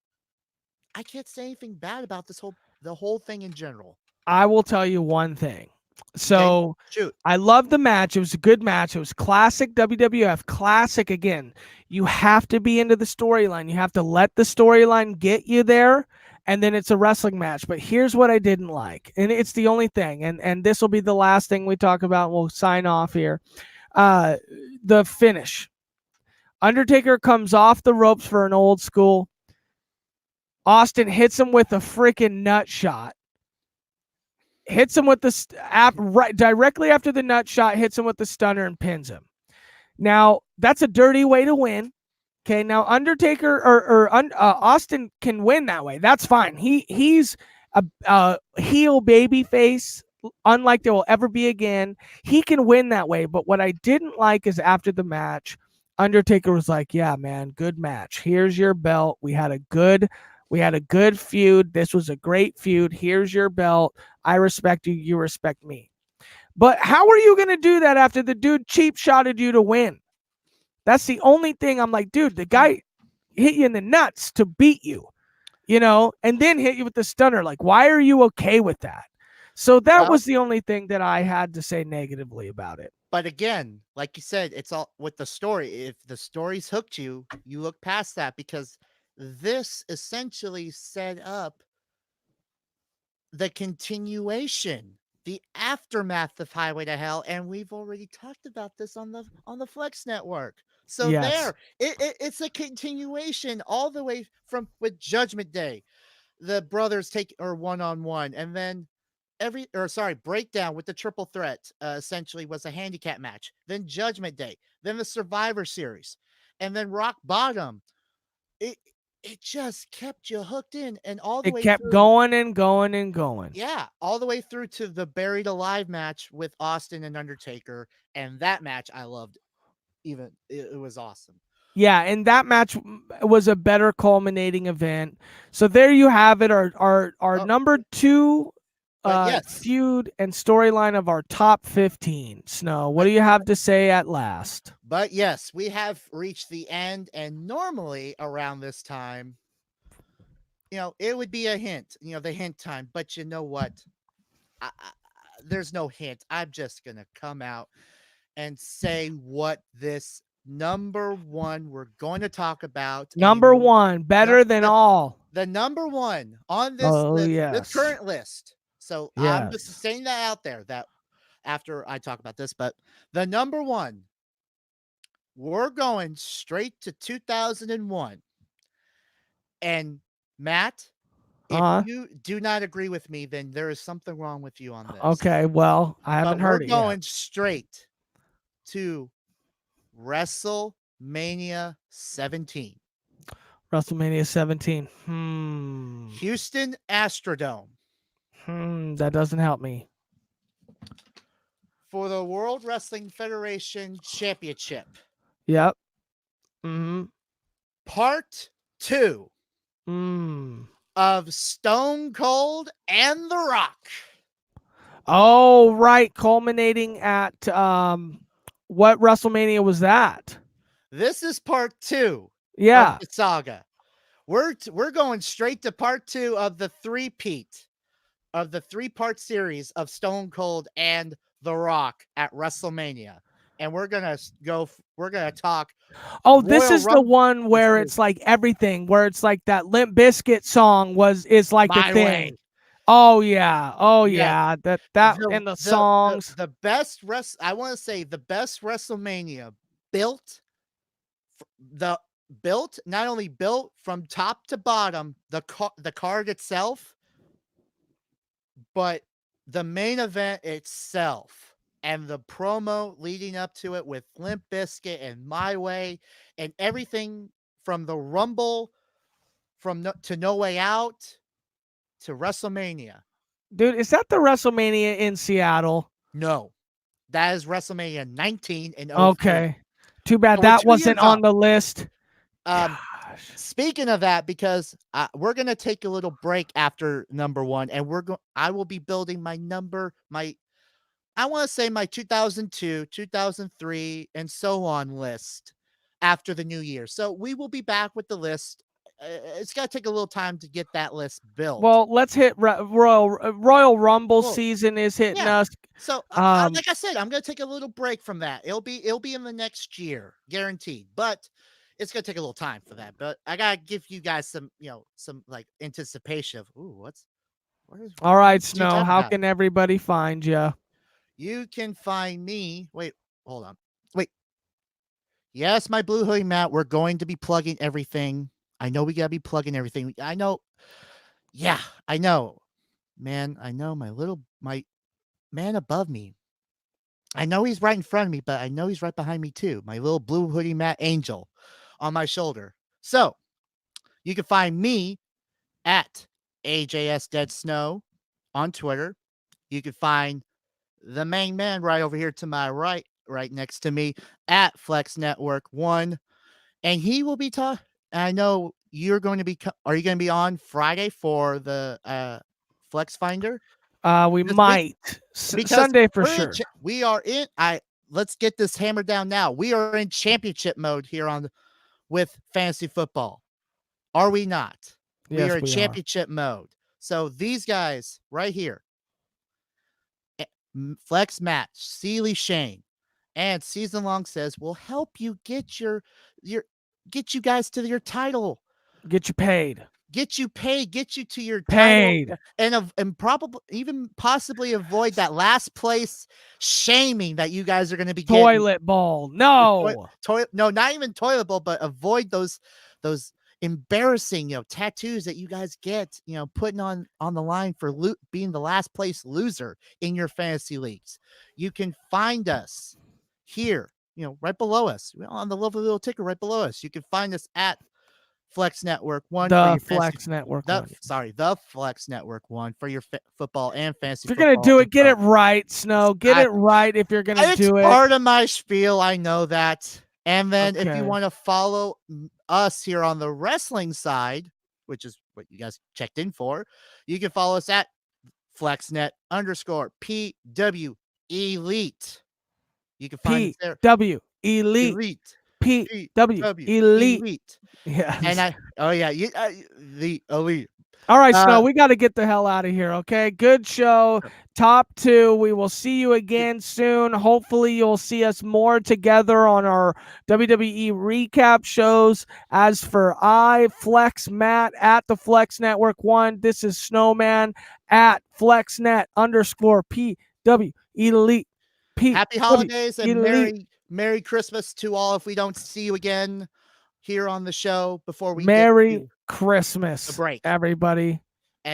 [SPEAKER 2] I can't say anything bad about the whole thing in general.
[SPEAKER 1] I will tell you one thing.
[SPEAKER 2] Okay?
[SPEAKER 1] So
[SPEAKER 2] Shoot.
[SPEAKER 1] I love the match. It was a good match. It was classic WWF, classic again. You have to be into the storyline. You have to let the storyline get you there, and then it's a wrestling match. But here's what I didn't like, and it's the only thing, and this will be the last thing we talk about. We'll sign off here. Uh, the finish. Undertaker comes off the ropes for an old school. Austin hits him with a freaking nut shot. Hits him with the right directly after the nut shot, hits him with the stunner and pins him. Now, that's a dirty way to win. Okay, now Undertaker or Austin can win that way. That's fine. He's a heel baby face, unlike there will ever be again. He can win that way. But what I didn't like is after the match, Undertaker was like, "Yeah, man, good match. Here's your belt. We had a good feud. This was a great feud. Here's your belt. I respect you. You respect me." But how are you going to do that after the dude cheap shotted you to win? That's the only thing I'm like, dude, the
[SPEAKER 2] Mhm.
[SPEAKER 1] guy hit you in the nuts to beat you, and then hit you with the stunner. Like, why are you okay with that? So that
[SPEAKER 2] Well,
[SPEAKER 1] was the only thing that I had to say negatively about it.
[SPEAKER 2] but again, like you said, it's all with the story. If the story's hooked you, you look past that because this essentially set up the continuation, the aftermath of Highway to Hell, and we've already talked about this on the Flex Network. So
[SPEAKER 1] Yes.
[SPEAKER 2] there, it's a continuation all the way from with Judgment Day. The brothers take or one on one, and then breakdown with the triple threat essentially was a handicap match. Then Judgment Day, then the Survivor Series, and then Rock Bottom. It it just kept you hooked in, and all the
[SPEAKER 1] It
[SPEAKER 2] way
[SPEAKER 1] kept
[SPEAKER 2] through.
[SPEAKER 1] going and going and going.
[SPEAKER 2] Yeah, all the way through to the Buried Alive match with Austin and Undertaker, and that match I loved. Even it was awesome.
[SPEAKER 1] Yeah, and that match was a better culminating event. So there you have it. Our
[SPEAKER 2] Oh,
[SPEAKER 1] number two
[SPEAKER 2] but yes,
[SPEAKER 1] feud and storyline of our top 15. Snow, what
[SPEAKER 2] but
[SPEAKER 1] do you have to say at last?
[SPEAKER 2] but yes, we have reached the end, and normally around this time, it would be a hint, the hint time. But you know what? There's no hint. I'm just gonna come out and say what this number one we're going to talk about,
[SPEAKER 1] Number one,
[SPEAKER 2] num-
[SPEAKER 1] better than
[SPEAKER 2] the
[SPEAKER 1] all.
[SPEAKER 2] the number one on
[SPEAKER 1] Oh,
[SPEAKER 2] this
[SPEAKER 1] yes.
[SPEAKER 2] current list. So I'm just
[SPEAKER 1] Yes.
[SPEAKER 2] saying that out there that after I talk about this, but the number one, we're going straight to 2001. And Matt, if
[SPEAKER 1] Uh,
[SPEAKER 2] you do not agree with me, then there is something wrong with you on this.
[SPEAKER 1] okay. Well, I haven't
[SPEAKER 2] But we're
[SPEAKER 1] heard it yet.
[SPEAKER 2] going straight to WrestleMania 17.
[SPEAKER 1] WrestleMania 17. Hmm.
[SPEAKER 2] Houston Astrodome.
[SPEAKER 1] That doesn't help me.
[SPEAKER 2] For the World Wrestling Federation Championship.
[SPEAKER 1] Yep. Mm-hmm.
[SPEAKER 2] Part 2
[SPEAKER 1] Mm.
[SPEAKER 2] of Stone Cold and The Rock.
[SPEAKER 1] Oh, right. Culminating at what WrestleMania was that?
[SPEAKER 2] This is part 2 of
[SPEAKER 1] Yeah.
[SPEAKER 2] the saga. We're going straight to part 2 of the three-peat of the 3-part series of Stone Cold and The Rock at WrestleMania. And we're going to talk
[SPEAKER 1] Oh, this
[SPEAKER 2] Royal
[SPEAKER 1] is the
[SPEAKER 2] Rumble.
[SPEAKER 1] one
[SPEAKER 2] Yes,
[SPEAKER 1] where
[SPEAKER 2] it is.
[SPEAKER 1] it's like everything, where it's like that Limp Bizkit song is like the
[SPEAKER 2] My Way.
[SPEAKER 1] thing. Oh yeah. Oh
[SPEAKER 2] Yes.
[SPEAKER 1] yeah. That
[SPEAKER 2] The
[SPEAKER 1] and the
[SPEAKER 2] the the
[SPEAKER 1] songs.
[SPEAKER 2] the best I want to say the best WrestleMania built the built not only built from top to bottom, the card itself, but the main event itself and the promo leading up to it with Limp Bizkit and My Way and everything from the Rumble to No Way Out to WrestleMania.
[SPEAKER 1] Dude, is that the WrestleMania in Seattle?
[SPEAKER 2] No, that is WrestleMania 19 in 03.
[SPEAKER 1] Okay. Too bad
[SPEAKER 2] So we're
[SPEAKER 1] that
[SPEAKER 2] 2
[SPEAKER 1] wasn't
[SPEAKER 2] years
[SPEAKER 1] on
[SPEAKER 2] off.
[SPEAKER 1] the list.
[SPEAKER 2] Um,
[SPEAKER 1] Gosh.
[SPEAKER 2] Speaking of that, because we're gonna take a little break after number 1, and I will be building I want to say my 2002, 2003, and so on list after the new year. So we will be back with the list. It's got to take a little time to get that list built.
[SPEAKER 1] Well, let's hit Royal Rumble
[SPEAKER 2] Well,
[SPEAKER 1] season is hitting
[SPEAKER 2] yeah.
[SPEAKER 1] us.
[SPEAKER 2] So, like I said, I'm gonna take a little break from that. It'll be in the next year, guaranteed. But it's gonna take a little time for that. But I gotta give you guys some, some like anticipation of,
[SPEAKER 1] All right,
[SPEAKER 2] what you
[SPEAKER 1] Snow.
[SPEAKER 2] talking
[SPEAKER 1] How
[SPEAKER 2] about?
[SPEAKER 1] can everybody find you?
[SPEAKER 2] You can find me. Wait, hold on. Wait. Yes, my blue hoodie Matt. We're going to be plugging everything. I know we gotta be plugging everything. I know. Yeah, I know, man. I know my man above me. I know he's right in front of me, but I know he's right behind me too. My little blue hoodie Matt angel on my shoulder. So you can find me at AJS Dead Snow on Twitter. You can find the main man right over here to my right next to me at Flex Network One, and he will be talking. I know you're going to be. Are you going to be on Friday for the Flex Finder
[SPEAKER 1] We
[SPEAKER 2] this week?
[SPEAKER 1] might
[SPEAKER 2] Because
[SPEAKER 1] Sunday for sure.
[SPEAKER 2] we are in. Let's get this hammered down now. We are in championship mode here with fantasy football. Are we not? We are
[SPEAKER 1] Yes,
[SPEAKER 2] in
[SPEAKER 1] we are.
[SPEAKER 2] championship mode. So these guys right here, Flex Match, Sealy Shane, and Season Long says will help you your get you guys to your title,
[SPEAKER 1] Get you paid.
[SPEAKER 2] get you paid, get you to your title,
[SPEAKER 1] Paid.
[SPEAKER 2] and probably even possibly avoid that last place shaming that you guys are going to be getting.
[SPEAKER 1] Toilet bowl. No.
[SPEAKER 2] No, not even toilet bowl, but avoid those embarrassing, tattoos that you guys get, putting on the line for being the last place loser in your fantasy leagues. You can find us here, right below us on the little ticker right below us. You can find us at Flex Network One for
[SPEAKER 1] The
[SPEAKER 2] your fantasy.
[SPEAKER 1] Flex Network one.
[SPEAKER 2] The Flex Network One for your football and fantasy.
[SPEAKER 1] If you're gonna
[SPEAKER 2] football
[SPEAKER 1] do it, get
[SPEAKER 2] info.
[SPEAKER 1] it right, Snow. Get it right if you're gonna
[SPEAKER 2] It's
[SPEAKER 1] do it.
[SPEAKER 2] part of my spiel. I know that. And then if you
[SPEAKER 1] Okay.
[SPEAKER 2] want to follow us here on the wrestling side, which is what you guys checked in for, you can follow us at FlexNet_PW Elite. You can find us there.
[SPEAKER 1] PW Elite.
[SPEAKER 2] Elite.
[SPEAKER 1] PW Elite. Yeah.
[SPEAKER 2] And the Elite.
[SPEAKER 1] All right, Snow, we got to get the hell out of here, okay? Good show. Top 2. We will see you again soon. Hopefully, you'll see us more together on our WWE recap shows. As for Flex Matt at the Flex Network 1, this is Snowman at FlexNet_PW Elite.
[SPEAKER 2] Happy holidays and Merry Christmas to all if we don't see you again here on the show before we
[SPEAKER 1] Merry Christmas,
[SPEAKER 2] break.
[SPEAKER 1] everybody.